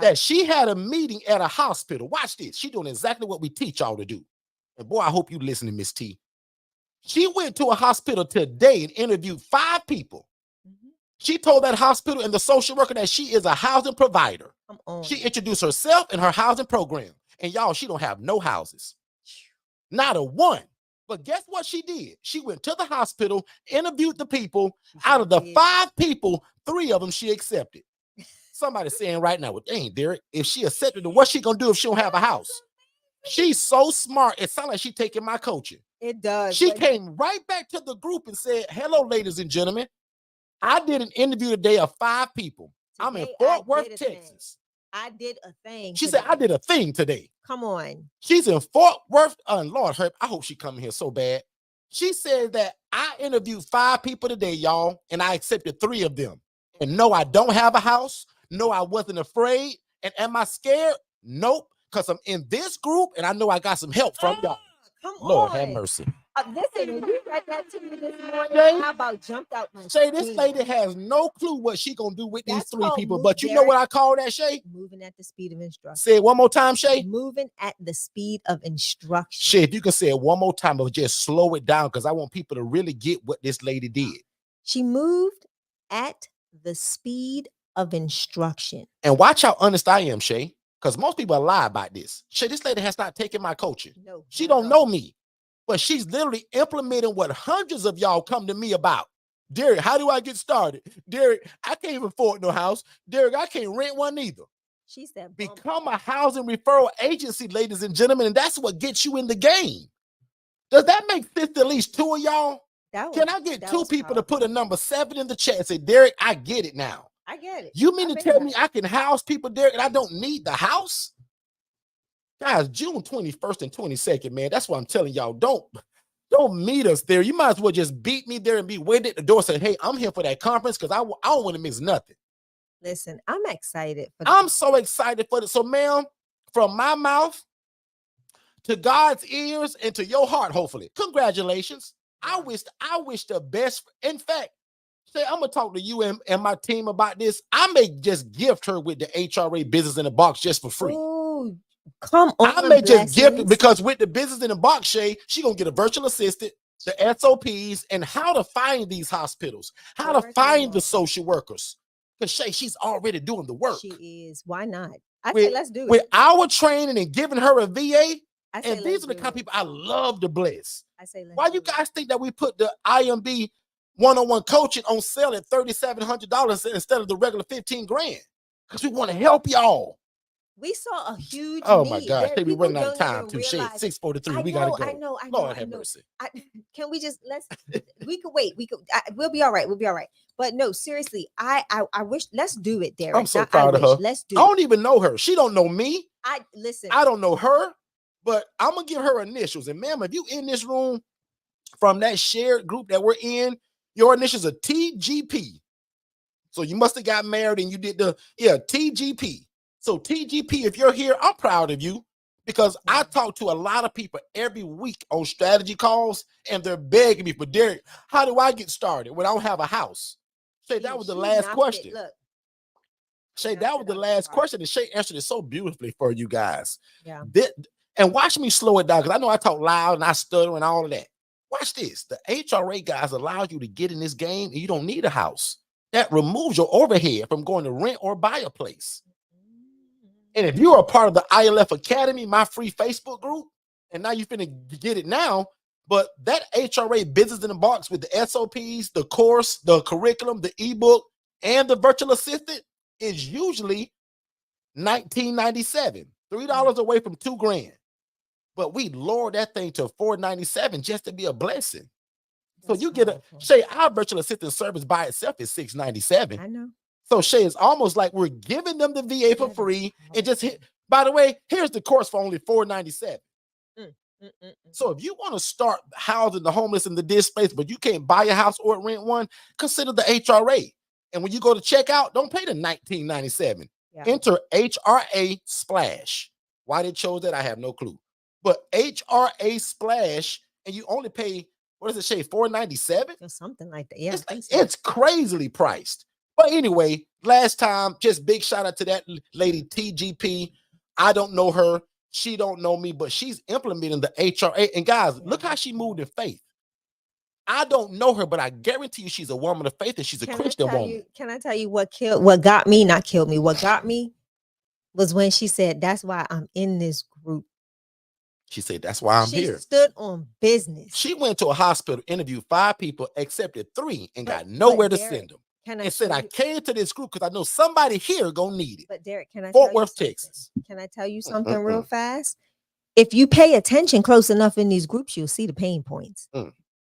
S2: that she had a meeting at a hospital. Watch this. She's doing exactly what we teach y'all to do. And boy, I hope you listening, Miss T. She went to a hospital today and interviewed 5 people. She told that hospital and the social worker that she is a housing provider. She introduced herself and her housing program. And y'all, she don't have no houses. Not a one. But guess what she did? She went to the hospital, interviewed the people. Out of the 5 people, 3 of them she accepted. Somebody saying right now, well, dang, Derek, if she accepted it, what's she gonna do if she don't have a house? She's so smart. It sounds like she's taking my coaching.
S1: It does.
S2: She came right back to the group and said, hello, ladies and gentlemen. I did an interview today of 5 people. I'm in Fort Worth, Texas.
S1: I did a thing.
S2: She said, I did a thing today.
S1: Come on.
S2: She's in Fort Worth. Lord, I hope she come here so bad. She said that I interviewed 5 people today, y'all, and I accepted 3 of them. And no, I don't have a house. No, I wasn't afraid. And am I scared? Nope. Because I'm in this group and I know I got some help from y'all.
S1: Come
S2: Lord
S1: on.
S2: have mercy.
S1: Listen, when you read that to me this morning, how about jumped out my
S2: Shay, this lady has no clue what she gonna do with these 3 people. But you
S1: Derek,
S2: know what I call that, Shay?
S1: Moving at the speed of instruction.
S2: Say it one more time, Shay.
S1: Moving at the speed of instruction.
S2: Shay, if you can say it one more time, but just slow it down, because I want people to really get what this lady did.
S1: She moved at the speed of instruction.
S2: And watch how honest I am, Shay, because most people lie about this. Shay, this lady has not taken my coaching.
S1: No,
S2: she don't know me. But she's literally implementing what hundreds of y'all come to me about. Derek, how do I get started? Derek, I can't even afford no house. Derek, I can't rent one either.
S1: She said,
S2: become a housing referral agency, ladies and gentlemen, and that's what gets you in the game. Does that make sense to at least 2 of y'all? Can I get 2 people to put a number 7 in the chat and say, Derek, I get it now.
S1: I get it.
S2: You mean to tell me I can house people, Derek, and I don't need the house? Guys, June 21st and 22nd, man, that's what I'm telling y'all. Don't meet us there. You might as well just beat me there and be waiting at the door and say, hey, I'm here for that conference because I don't want to miss nothing.
S1: Listen, I'm excited.
S2: I'm so excited for this. So, ma'am, from my mouth to God's ears and to your heart, hopefully, congratulations. I wish the best. In fact, say I'm going to talk to you and my team about this. I may just gift her with the HRA Business in a Box just for free.
S1: Ooh. Come on,
S2: I may just gift it, because with the Business in a Box, Shay, she gonna get a virtual assistant, the SOPs, and how to find these hospitals, how to find the social workers. Because Shay, she's already doing the work.
S1: She is. Why not? I say let's do it.
S2: With our training and giving her a VA, and these are the kind of people I love to bless.
S1: I say
S2: why you guys think that we put the IMB one-on-one coaching on sale at $3,700 instead of the regular $15,000? Because we want to help y'all.
S1: We saw a huge
S2: Oh my
S1: need.
S2: gosh,
S1: There,
S2: they be
S1: people
S2: running out of
S1: don't
S2: time
S1: even
S2: too. Shit,
S1: realize.
S2: 6:43.
S1: I
S2: We gotta
S1: know,
S2: go.
S1: I know, I know,
S2: Lord
S1: I
S2: have
S1: know.
S2: mercy.
S1: Can we just we could wait. We'll be all right. We'll be all right. But no, seriously, I wish. Let's do it, Derek.
S2: I'm so
S1: I
S2: proud of
S1: wish.
S2: her.
S1: Let's do
S2: I
S1: it.
S2: don't even know her. She don't know me.
S1: I listen.
S2: I don't know her, but I'm gonna give her initials. And ma'am, if you in this room from that shared group that we're in, your initials are TGP. So you must have got married and you did the TGP. So TGP, if you're here, I'm proud of you because I talk to a lot of people every week on strategy calls and they're begging me for Derek, how do I get started when I don't have a house? Shay, that was the last question.
S1: Look,
S2: Shay, that was the last question, and Shay answered it so beautifully for you guys.
S1: Yeah.
S2: And watch me slow it down because I know I talk loud and I stutter and all of that. Watch this. The HRA guys allow you to get in this game and you don't need a house. That removes your overhead from going to rent or buy a place. And if you're a part of the ILF Academy, my free Facebook group, and now you're finna get it now, but that HRA business in the box with the SOPs, the course, the curriculum, the ebook, and the virtual assistant is usually $19.97, $3 away from $2,000. But we lowered that thing to $497 just to be a blessing. So you get a Shay, our virtual assistant service by itself is $697.
S1: I know.
S2: So Shay, it's almost like we're giving them the VA for free and just hit. By the way, here's the course for only $497. So if you want to start housing the homeless in the displaced, but you can't buy a house or rent one, consider the HRA. And when you go to checkout, don't pay the $19.97. Enter HRA Splash. Why they chose that, I have no clue. But HRA Splash, and you only pay, what does it say, $497?
S1: Or something like that. Yeah,
S2: it's crazily priced. But anyway, last time, just big shout out to that lady TGP. I don't know her. She don't know me, but she's implementing the HRA. And guys, look how she moved in faith. I don't know her, but I guarantee you she's a woman of faith and she's a Christian woman.
S1: Can I tell you what not killed me? What got me was when she said, that's why I'm in this group.
S2: She said, that's why I'm here.
S1: She stood on business.
S2: She went to a hospital, interviewed 5 people, accepted 3, and got nowhere to send them. And said, I came to this group because I know somebody here gonna need it.
S1: But Derek, can I
S2: Fort Worth, Texas.
S1: Can I tell you something real fast? If you pay attention close enough in these groups, you'll see the pain points.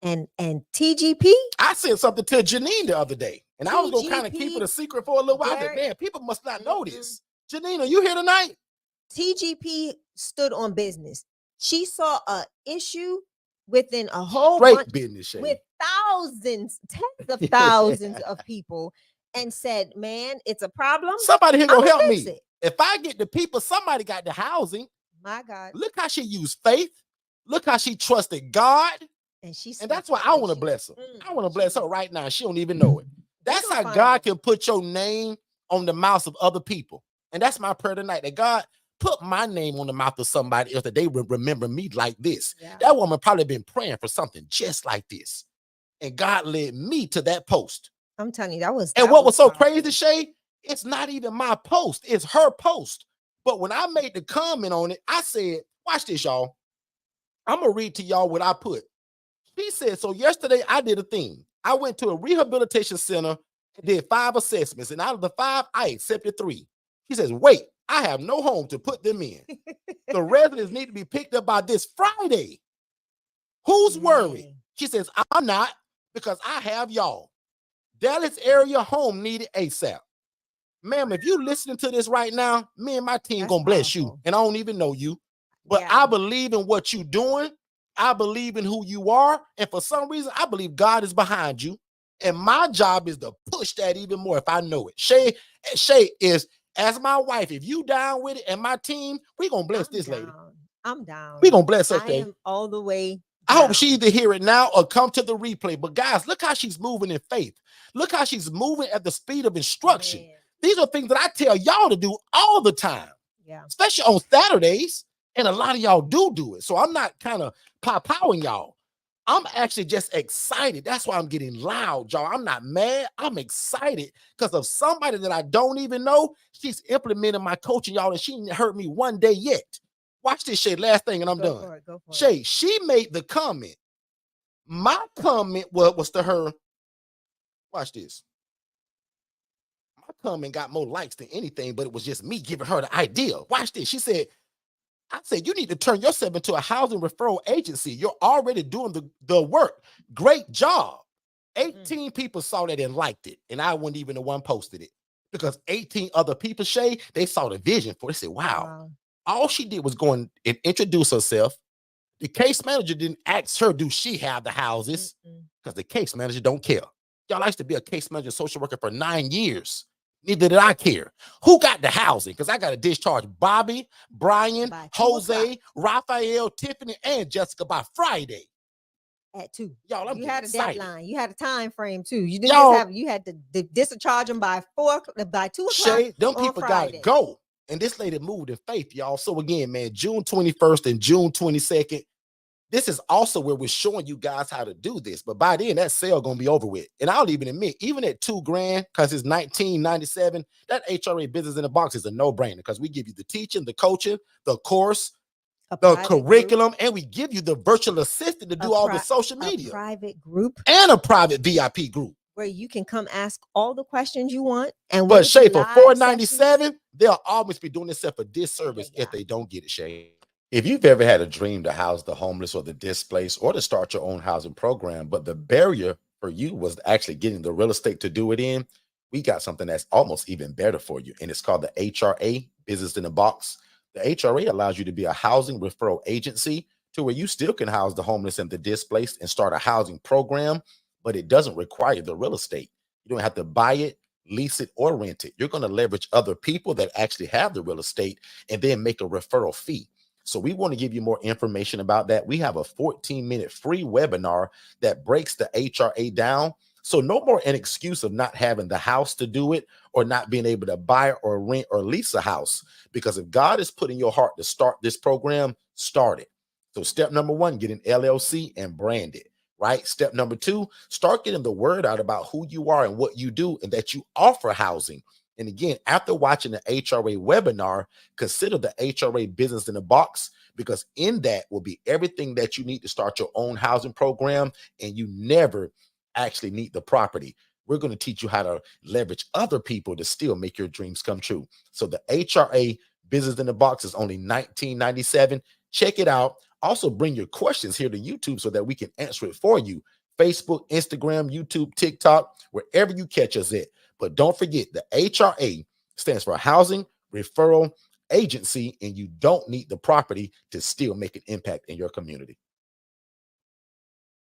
S1: And TGP.
S2: I said something to Janine the other day, and I was gonna kind of keep it a secret for a little while. I said, man, people must not know this. Janine, are you here tonight?
S1: TGP stood on business. She saw an issue within a whole bunch
S2: business
S1: with thousands, tens of thousands of people, and said, man, it's a problem.
S2: Somebody here gonna help me. If I get the people, somebody got the housing.
S1: My God.
S2: Look how she used faith. Look how she trusted God. And that's why I want to bless her. I want to bless her right now. She don't even know it. That's how God can put your name on the mouths of other people. And that's my prayer tonight, that God put my name on the mouth of somebody else, that they will remember me like this. That woman probably been praying for something just like this. And God led me to that post.
S1: I'm telling you, that was.
S2: And what was so crazy, Shay? It's not even my post. It's her post. But when I made the comment on it, I said, watch this, y'all. I'm going to read to y'all what I put. She said, so yesterday I did a thing. I went to a rehabilitation center and did 5 assessments. And out of the 5, I accepted 3. She says, wait, I have no home to put them in. The residents need to be picked up by this Friday. Who's worried? She says, I'm not, because I have y'all. Dallas area home needed ASAP. Ma'am, if you listening to this right now, me and my team gonna bless you. And I don't even know you. But I believe in what you're doing. I believe in who you are. And for some reason, I believe God is behind you. And my job is to push that even more if I know it. Shay is, as my wife, if you down with it and my team, we gonna bless this lady.
S1: I'm down.
S2: We gonna bless her.
S1: I am all the way down.
S2: I hope she either hear it now or come to the replay. But guys, look how she's moving in faith. Look how she's moving at the speed of instruction. Man. These are things that I tell y'all to do all the time. Especially on Saturdays. And a lot of y'all do it. So I'm not kind of powing y'all. I'm actually just excited. That's why I'm getting loud, y'all. I'm not mad. I'm excited because of somebody that I don't even know. She's implementing my coaching, y'all, and she ain't hurt me one day yet. Watch this, Shay. Last thing, and I'm done.
S1: Go for
S2: Shay, she made the comment. My comment was to her. Watch this. My outcome and got more likes than anything, but it was just me giving her the idea. Watch this. She said, I said, you need to turn yourself into a housing referral agency. You're already doing the work. Great job. 18 people saw that and liked it. And I wasn't even the one posted it because 18 other people, Shay, they saw the vision for it. They said, wow. All she did was go and introduce herself. The case manager didn't ask her, do she have the houses? Because the case manager don't care. Y'all, I used to be a case manager social worker for 9 years. Neither did I care. Who got the housing? Because I got to discharge Bobby, Brian, Jose, Raphael, Tiffany, and Jessica by Friday.
S1: At 2.
S2: Y'all, I'm
S1: you had a
S2: excited.
S1: deadline. You had a time frame too. You didn't just have, you had to discharge them by 2 o'clock.
S2: Shay, them people got to go. And this lady moved in faith, y'all. So again, man, June 21st and June 22nd, this is also where we're showing you guys how to do this. But by then, that sale gonna be over with. And I'll even admit, even at $2,000, because it's $19.97, that HRA business in the box is a no-brainer because we give you the teaching, the coaching, the course, the curriculum, and we give you the virtual assistant to do all the social media.
S1: A private group.
S2: And a private VIP group.
S1: Where you can come ask all the questions you want. And
S2: but Shay, for $497, they'll always be doing this for disservice if they don't get it, Shay. If you've ever had a dream to house the homeless or the displaced or to start your own housing program, but the barrier for you was actually getting the real estate to do it in, we got something that's almost even better for you. And it's called the HRA, Business in a Box. The HRA allows you to be a housing referral agency to where you still can house the homeless and the displaced and start a housing program, but it doesn't require the real estate. You don't have to buy it, lease it, or rent it. You're going to leverage other people that actually have the real estate and then make a referral fee. So we want to give you more information about that. We have a 14-minute free webinar that breaks the HRA down. So no more an excuse of not having the house to do it or not being able to buy or rent or lease a house. Because if God is putting your heart to start this program, start it. So step number 1, get an LLC and brand it, right? Step number 2, start getting the word out about who you are and what you do and that you offer housing. And again, after watching the HRA webinar, consider the HRA Business in a Box, because in that will be everything that you need to start your own housing program, and you never actually need the property. We're going to teach you how to leverage other people to still make your dreams come true. So the HRA Business in a Box is only $19.97. Check it out. Also bring your questions here to YouTube so that we can answer it for you. Facebook, Instagram, YouTube, TikTok, wherever you catch us at. But don't forget, the HRA stands for Housing Referral Agency, and you don't need the property to still make an impact in your community.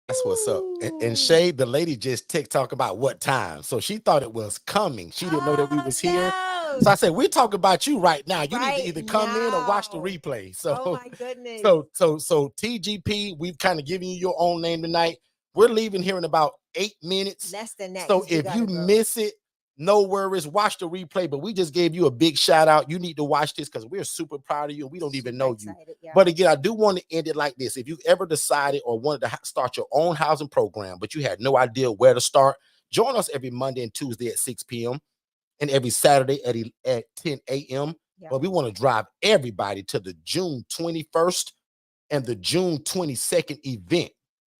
S2: That's what's up. And Shay, the lady just TikTok about what time. So she thought it was coming. She didn't know that we was here. So I said, we're talking about you right now. You need to either come in or watch the replay. So,
S1: oh my goodness.
S2: So TGP, we've kind of given you your own name tonight. We're leaving here in about 8 minutes.
S1: Less than that.
S2: So if you miss it, no worries, watch the replay. But we just gave you a big shout out. You need to watch this because we're super proud of you and we don't even know you. Yeah. But again, I do want to end it like this. If you ever decided or wanted to start your own housing program, but you had no idea where to start, join us every Monday and Tuesday at 6 p.m. and every Saturday at 10 a.m. Yeah. But we want to drive everybody to the June 21st and the June 22nd event,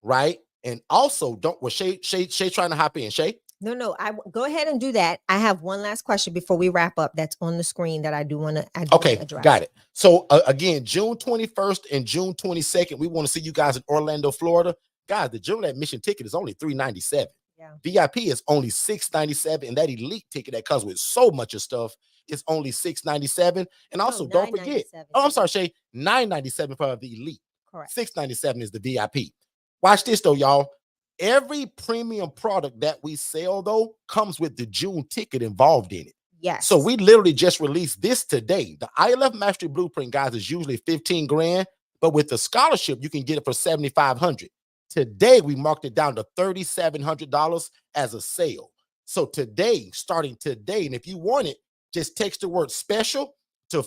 S2: right? And also, Shay trying to hop in, Shay?
S1: No, I go ahead and do that. I have one last question before we wrap up. That's on the screen that I do want to address.
S2: Got it. So again, June 21st and June 22nd, we want to see you guys in Orlando, Florida. Guys, the general admission ticket is only $397. Yeah. VIP is only $697, and that elite ticket that comes with so much of stuff is only $697. And also, don't forget, I'm sorry, Shay, $997 for the elite. Correct. $697 is the VIP. Watch this though, y'all. Every premium product that we sell, though, comes with the June ticket involved in it.
S1: Yes.
S2: So we literally just released this today. The ILF Mastery Blueprint, guys, is usually $15,000, but with the scholarship, you can get it for $7,500. Today, we marked it down to $3,700 as a sale. So today, starting today, and if you want it, just text the word special to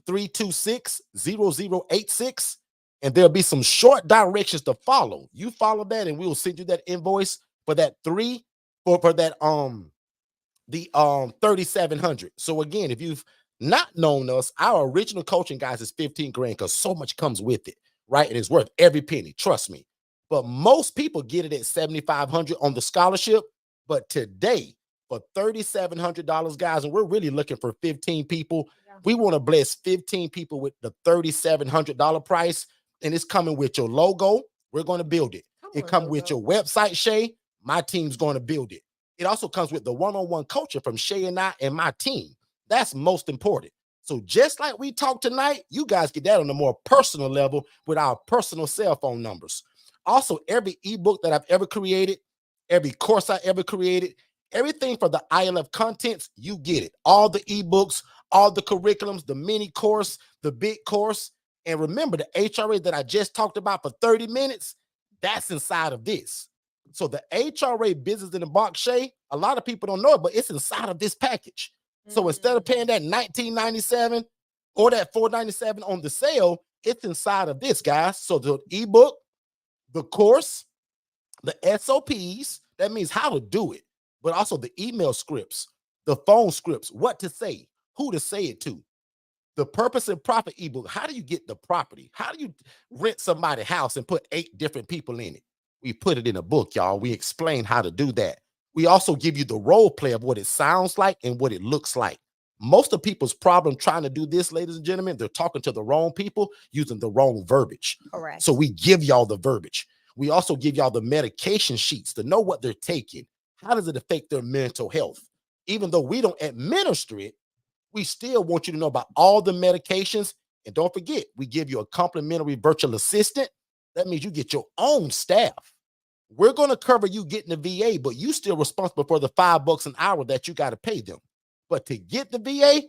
S2: 407-326-0086. And there'll be some short directions to follow. You follow that, and we will send you that invoice for that $3,700. So again, if you've not known us, our original coaching, guys, is $15,000 because so much comes with it, right? And it's worth every penny. Trust me. But most people get it at $7,500 on the scholarship. But today, for $3,700, guys. And we're really looking for 15 people.
S1: Yeah.
S2: We want to bless 15 people with the $3,700 price. And it's coming with your logo. We're going to build it. It comes with your website, Shay. My team's going to build it. It also comes with the one-on-one coaching from Shay and I and my team. That's most important. So just like we talked tonight, you guys get that on a more personal level with our personal cell phone numbers. Also, every ebook that I've ever created, every course I ever created, everything for the ILF contents, you get it. All the ebooks, all the curriculums, the mini course, the big course. And remember, the HRA that I just talked about for 30 minutes, that's inside of this. So the HRA Business in the Box, Shay, a lot of people don't know it, but it's inside of this package. So instead of paying that $19.97 or that $4.97 on the sale, it's inside of this, guys. So the ebook, the course, the SOPs, that means how to do it, but also the email scripts, the phone scripts, what to say, who to say it to, the purpose and profit ebook. How do you get the property? How do you rent somebody's house and put 8 different people in it? We put it in a book, y'all. We explain how to do that. We also give you the role play of what it sounds like and what it looks like. Most of people's problem trying to do this, ladies and gentlemen, they're talking to the wrong people using the wrong verbiage.
S1: Correct.
S2: So we give y'all the verbiage. We also give y'all the medication sheets to know what they're taking. How does it affect their mental health? Even though we don't administer it, we still want you to know about all the medications. And don't forget, we give you a complimentary virtual assistant. That means you get your own staff. We're going to cover you getting the VA, but you still responsible for the $5 an hour that you got to pay them. But to get the VA,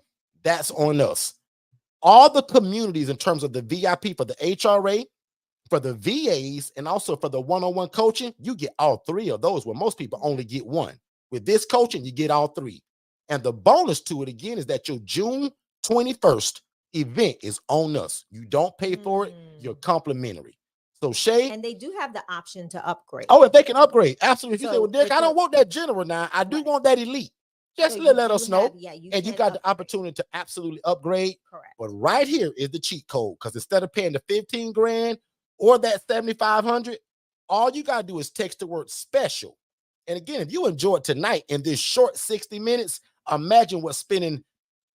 S2: that's on us. All the communities in terms of the VIP for the HRA, for the VAs, and also for the one-on-one coaching, you get all 3 of those, where most people only get 1. With this coaching, you get all 3. And the bonus to it, again, is that your June 21st event is on us. You don't pay for it. You're complimentary. So Shay,
S1: and they do have the option to upgrade.
S2: Oh, if they can upgrade, absolutely. If you
S1: So
S2: say, well, Derek, I don't want that general now. I do want that elite. Just
S1: So
S2: let us know.
S1: you
S2: got
S1: can
S2: the opportunity to absolutely upgrade.
S1: Correct.
S2: But right here is the cheat code, because instead of paying the 15 grand or that 7,500, all you got to do is text the word special. And again, if you enjoyed tonight in this short 60 minutes, imagine what's spending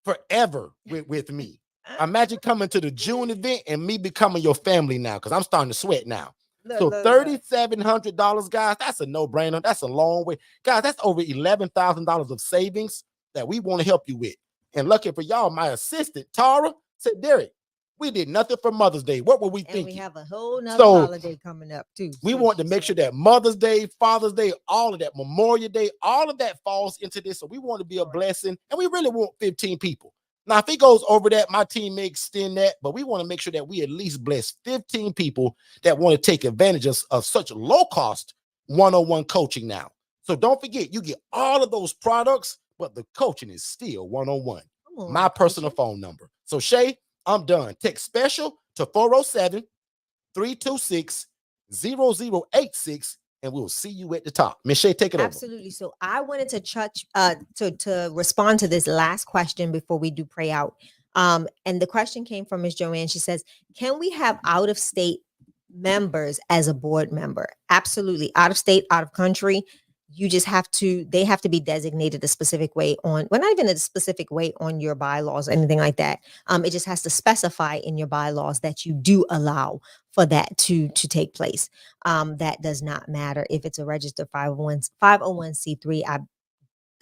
S2: forever with me. Imagine coming to the June event and me becoming your family now, because I'm starting to sweat now. So $3,700, guys, that's a no-brainer. That's a long way. Guys, that's over $11,000 of savings that we want to help you with. And lucky for y'all, my assistant, Tara, said, Derek, we did nothing for Mother's Day. What were we thinking?
S1: We have a whole nother holiday coming up, too.
S2: We want to make sure that Mother's Day, Father's Day, all of that, Memorial Day, all of that falls into this. So we want to be a blessing, and we really want 15 people. Now, if it goes over that, my team may extend that, but we want to make sure that we at least bless 15 people that want to take advantage of such low-cost one-on-one coaching now. So don't forget, you get all of those products, but the coaching is still one-on-one. My personal phone number. So, Shay, I'm done. Text special to 407-326-0086, and we'll see you at the top. Miss Shay, take it over.
S1: Absolutely. So I wanted to to respond to this last question before we do pray out. And the question came from Ms. Joanne. She says, can we have out-of-state members as a board member? Absolutely. Out of state, out of country. You just have to, they have to be designated a specific way on, well, not even a specific way on your bylaws or anything like that. It just has to specify in your bylaws that you do allow for that to take place. That does not matter if it's a registered 501c3.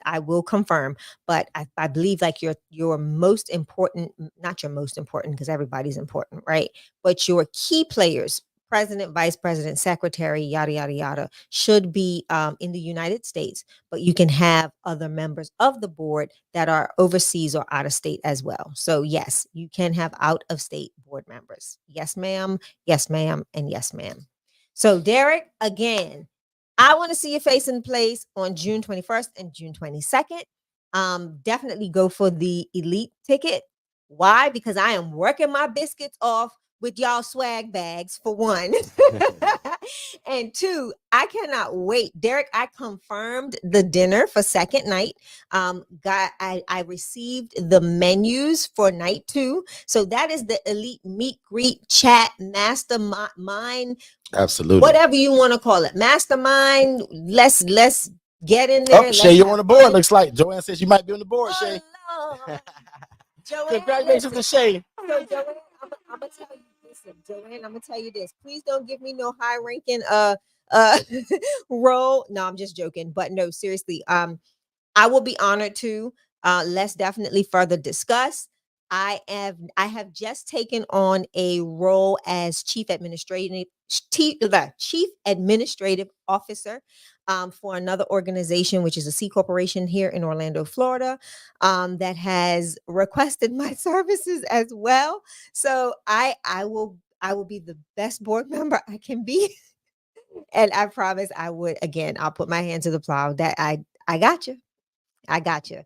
S1: I will confirm, but I believe like your most important, not your most important, because everybody's important, right? But your key players, president, vice president, secretary, yada, yada, yada, should be in the United States, but you can have other members of the board that are overseas or out of state as well. So yes, you can have out of state board members. Yes, ma'am. Yes, ma'am. And yes, ma'am. So Derek, again, I want to see your face in place on June 21st and June 22nd. Definitely go for the elite ticket. Why? Because I am working my biscuits off with y'all swag bags, for one. And 2, I cannot wait. Derek, I confirmed the dinner for second night. I received the menus for night 2. So that is the elite meet, greet, chat, mastermind.
S2: Absolutely.
S1: Whatever you want to call it. Mastermind, let's Get in there.
S2: Oh, Shay, you're on the board. Looks like Joanne says you might be on the board, Shay.
S1: Joanne,
S2: congratulations to Shay.
S1: So Joanne, I'm gonna tell you, listen, Joanne, I'm gonna tell you this. Please don't give me no high ranking role. No, I'm just joking. But no, seriously. I will be honored to. Let's definitely further discuss. I have just taken on a role as chief administrative officer for another organization, which is a C corporation here in Orlando, Florida, that has requested my services as well. So I will be the best board member I can be, and I promise I would. Again, I'll put my hand to the plow. That I got you. I got you.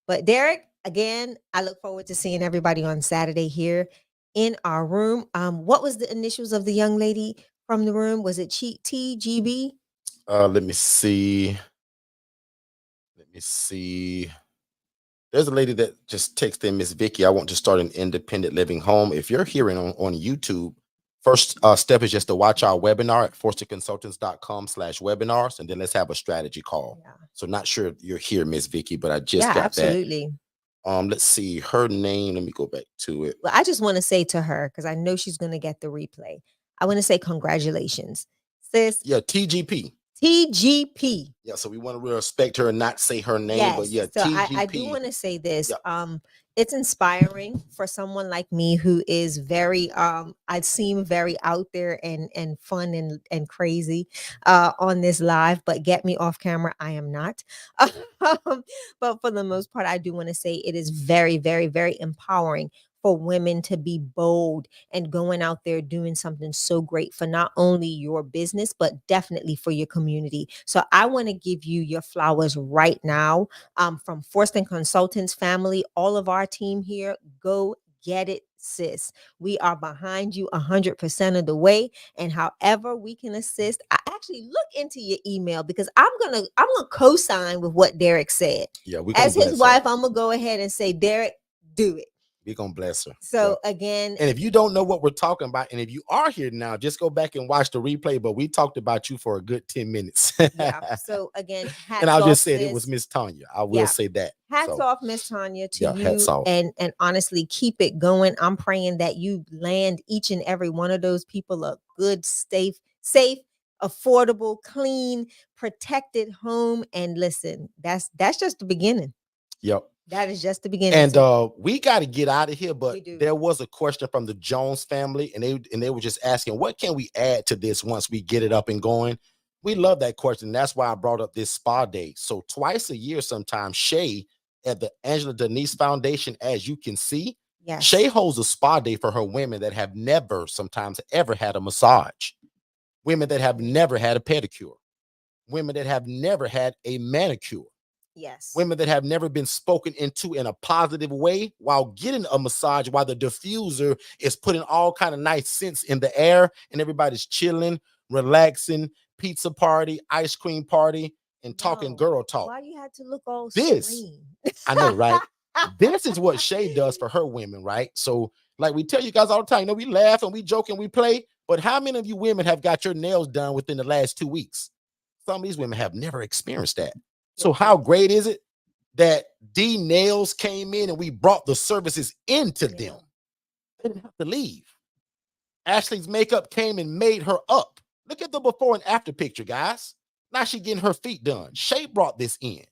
S1: But Derek, again, I look forward to seeing everybody on Saturday here in our room. What was the initials of the young lady from the room? Was it TGB?
S2: Let me see. Let me see. There's a lady that just texted in, Miss Vicky, I want to start an independent living home. If you're hearing on YouTube, first step is just to watch our webinar at forstonconsultants.com/webinars, and then let's have a strategy call. Yeah. So not sure if you're here, Miss Vicky, but I just got
S1: absolutely.
S2: That. Let's see her name. Let me go back to it.
S1: Well, I just want to say to her, because I know she's going to get the replay, I want to say congratulations, sis.
S2: Yeah, TGP.
S1: TGP.
S2: Yeah, so we want to respect her and not say her name, yes, but yeah, so TGP.
S1: I do want to say this. Yeah. It's inspiring for someone like me who is very I seem very out there and fun and crazy on this live, but get me off camera, I am not. But for the most part, I do want to say it is very, very, very empowering for women to be bold and going out there doing something so great for not only your business, but definitely for your community. So I want to give you your flowers right now from Forston Consultants family, all of our team here. Go get it, sis. We are behind you 100% of the way. And however we can assist, I actually look into your email because I'm gonna co-sign with what Derek said.
S2: Yeah,
S1: as his wife, I'm gonna go ahead and say, Derek, do it.
S2: We're going to bless her.
S1: So again,
S2: and if you don't know what we're talking about, and if you are here now, just go back and watch the replay. But we talked about you for a good 10 minutes.
S1: Yeah. So again,
S2: and I'll just say it was Miss Tanya. I will say that.
S1: Hats off, Miss Tanya, to you.
S2: Hats off.
S1: And honestly, keep it going. I'm praying that you land each and every one of those people a good, safe, affordable, clean, protected home. And listen, that's just the beginning.
S2: Yep.
S1: That is just the beginning.
S2: And we got to get out of here, but there was a question from the Jones family, and they were just asking, what can we add to this once we get it up and going? We love that question. That's why I brought up this spa day. So twice a year, sometimes Shay at the Angela Denise Foundation, as you can see, Shay holds a spa day for her women that have never, sometimes ever had a massage, women that have never had a pedicure, women that have never had a manicure.
S1: Yes.
S2: Women that have never been spoken into in a positive way while getting a massage, while the diffuser is putting all kind of nice scents in the air and everybody's chilling, relaxing, pizza party, ice cream party, and talking girl talk.
S1: Why you had to look all
S2: serene? I know, right? This is what Shay does for her women, right? So like we tell you guys all the time, you know, we laugh and we joke and we play, but how many of you women have got your nails done within the last 2 weeks? Some of these women have never experienced that. So how great is it that D Nails came in and we brought the services into them? They didn't have to leave. Ashley's makeup came and made her up. Look at the before and after picture, guys. Now she's getting her feet done. Shay brought this in.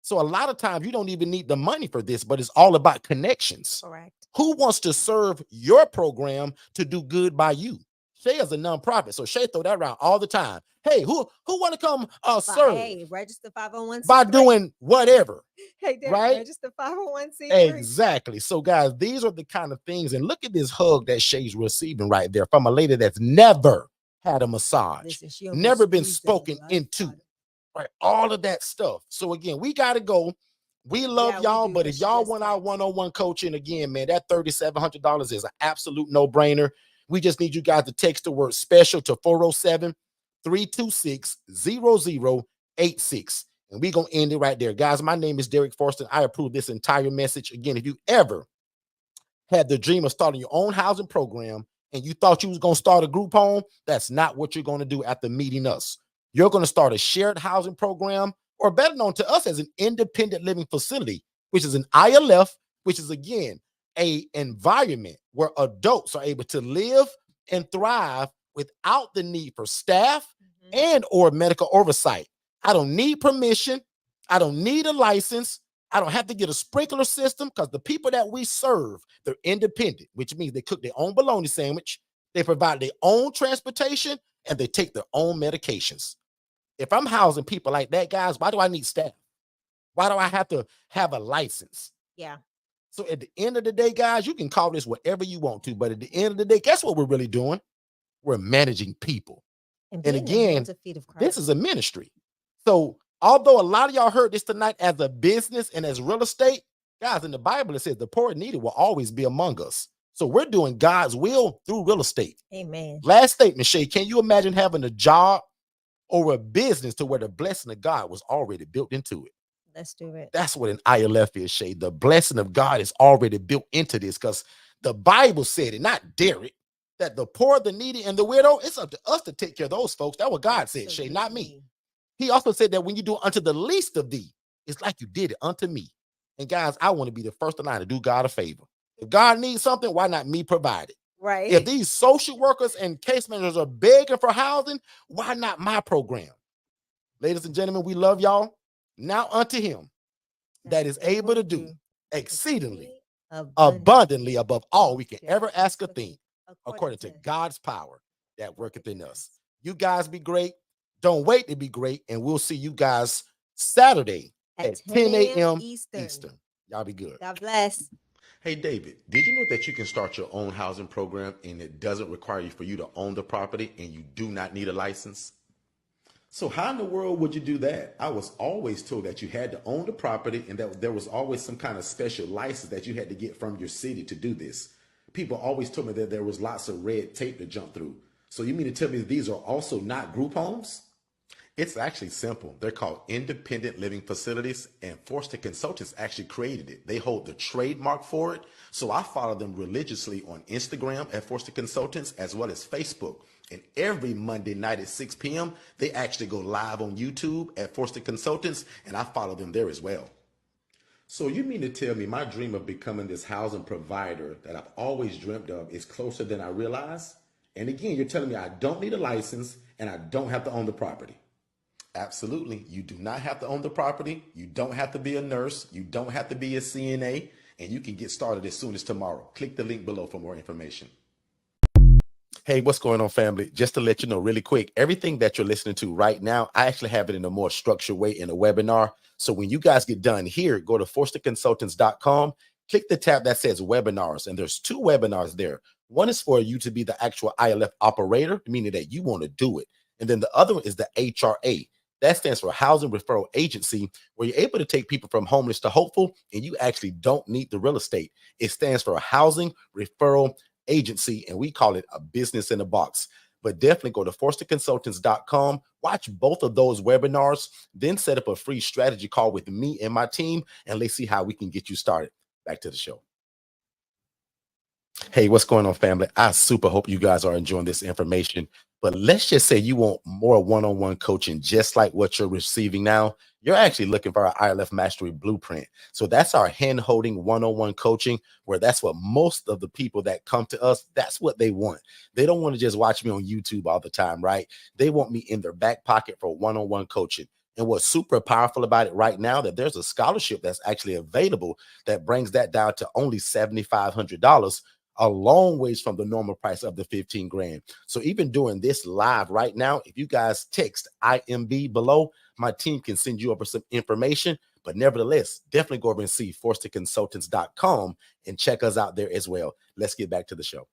S2: So a lot of times you don't even need the money for this, but it's all about connections.
S1: Correct.
S2: Who wants to serve your program to do good by you? Shay is a nonprofit, so Shay throw that around all the time. Hey, who want to come serve?
S1: Hey, register 501c3
S2: by doing whatever.
S1: Hey,
S2: right?
S1: Register 501c3.
S2: Exactly. So, guys, these are the kind of things. And look at this hug that Shay's receiving right there from a lady that's never had a massage, never been spoken into. Right, all of that stuff. So again, we got to go. We love y'all, but if y'all want our one-on-one coaching, again, man, that $3,700 is an absolute no-brainer. We just need you guys to text the word special to 407-326-0086. And we're going to end it right there. Guys, my name is Derek Forston. I approve this entire message. Again, if you ever had the dream of starting your own housing program and you thought you was going to start a group home, that's not what you're going to do after meeting us. You're going to start a shared housing program or better known to us as an independent living facility, which is an ILF, which is again a environment where adults are able to live and thrive without the need for staff and or medical oversight. I don't need permission. I don't need a license. I don't have to get a sprinkler system because the people that we serve, they're independent, which means they cook their own bologna sandwich, they provide their own transportation, and they take their own medications. If I'm housing people like that, guys, why do I need staff? Why do I have to have a license?
S1: Yeah.
S2: So at the end of the day, guys, you can call this whatever you want to, but at the end of the day, guess what we're really doing? We're managing people.
S1: And
S2: And
S1: being the
S2: again,
S1: hands and feet of Christ.
S2: this is a ministry. So although a lot of y'all heard this tonight as a business and as real estate, guys, in the Bible, it says the poor and needy will always be among us. So we're doing God's will through real estate.
S1: Amen.
S2: Last statement, Shay, can you imagine having a job or a business to where the blessing of God was already built into it?
S1: Let's do it.
S2: That's what an ILF is, Shay. The blessing of God is already built into this because the Bible said it, not Derek, that the poor, the needy, and the widow, it's up to us to take care of those folks. That's what God said, Shay, not me. He also said that when you do it unto the least of thee, it's like you did it unto me. And guys, I want to be the first in line to do God a favor. If God needs something, why not me provide it?
S1: Right.
S2: If these social workers and case managers are begging for housing, why not my program? Ladies and gentlemen, we love y'all. Now unto him that is able to do exceedingly abundantly above all we can ever ask or think, according to God's power that worketh in us. You guys be great. Don't wait to be great. And we'll see you guys Saturday at 10 a.m. Eastern. Y'all be good.
S1: God bless.
S3: Hey, David, did you know that you can start your own housing program and it doesn't require you for you to own the property and you do not need a license? So how in the world would you do that? I was always told that you had to own the property and that there was always some kind of special license that you had to get from your city to do this. People always told me that there was lots of red tape to jump through. So you mean to tell me these are also not group homes? It's actually simple. They're called independent living facilities, and Forston Consultants actually created it. They hold the trademark for it. So I follow them religiously on Instagram at Forston Consultants as well as Facebook. And every Monday night at 6 p.m., they actually go live on YouTube at Forston Consultants, and I follow them there as well. So you mean to tell me my dream of becoming this housing provider that I've always dreamt of is closer than I realize? And again, you're telling me I don't need a license and I don't have to own the property. Absolutely. You do not have to own the property. You don't have to be a nurse. You don't have to be a CNA. And you can get started as soon as tomorrow. Click the link below for more information.
S2: Hey, what's going on, family? Just to let you know really quick, everything that you're listening to right now, I actually have it in a more structured way in a webinar. So when you guys get done here, go to forstonconsultants.com, click the tab that says webinars, and there's 2 webinars there. One is for you to be the actual ILF operator, meaning that you want to do it. And then the other one is the HRA. That stands for Housing Referral Agency, where you're able to take people from homeless to hopeful, and you actually don't need the real estate. It stands for Housing Referral Agency, and we call it a business in a box. But definitely go to forstonconsultants.com, watch both of those webinars, then set up a free strategy call with me and my team, and let's see how we can get you started. Back to the show. Hey, what's going on, family? I super hope you guys are enjoying this information. But let's just say you want more one-on-one coaching, just like what you're receiving now. You're actually looking for our ILF Mastery Blueprint. So that's our hand-holding one-on-one coaching, where that's what most of the people that come to us, that's what they want. They don't want to just watch me on YouTube all the time, right? They want me in their back pocket for one-on-one coaching. And what's super powerful about it right now, that there's a scholarship that's actually available that brings that down to only $7,500, a long ways from the normal price of the 15 grand. So even doing this live right now, if you guys text IMB below, my team can send you over some information. But nevertheless, definitely go over and see forstonconsultants.com and check us out there as well. Let's get back to the show.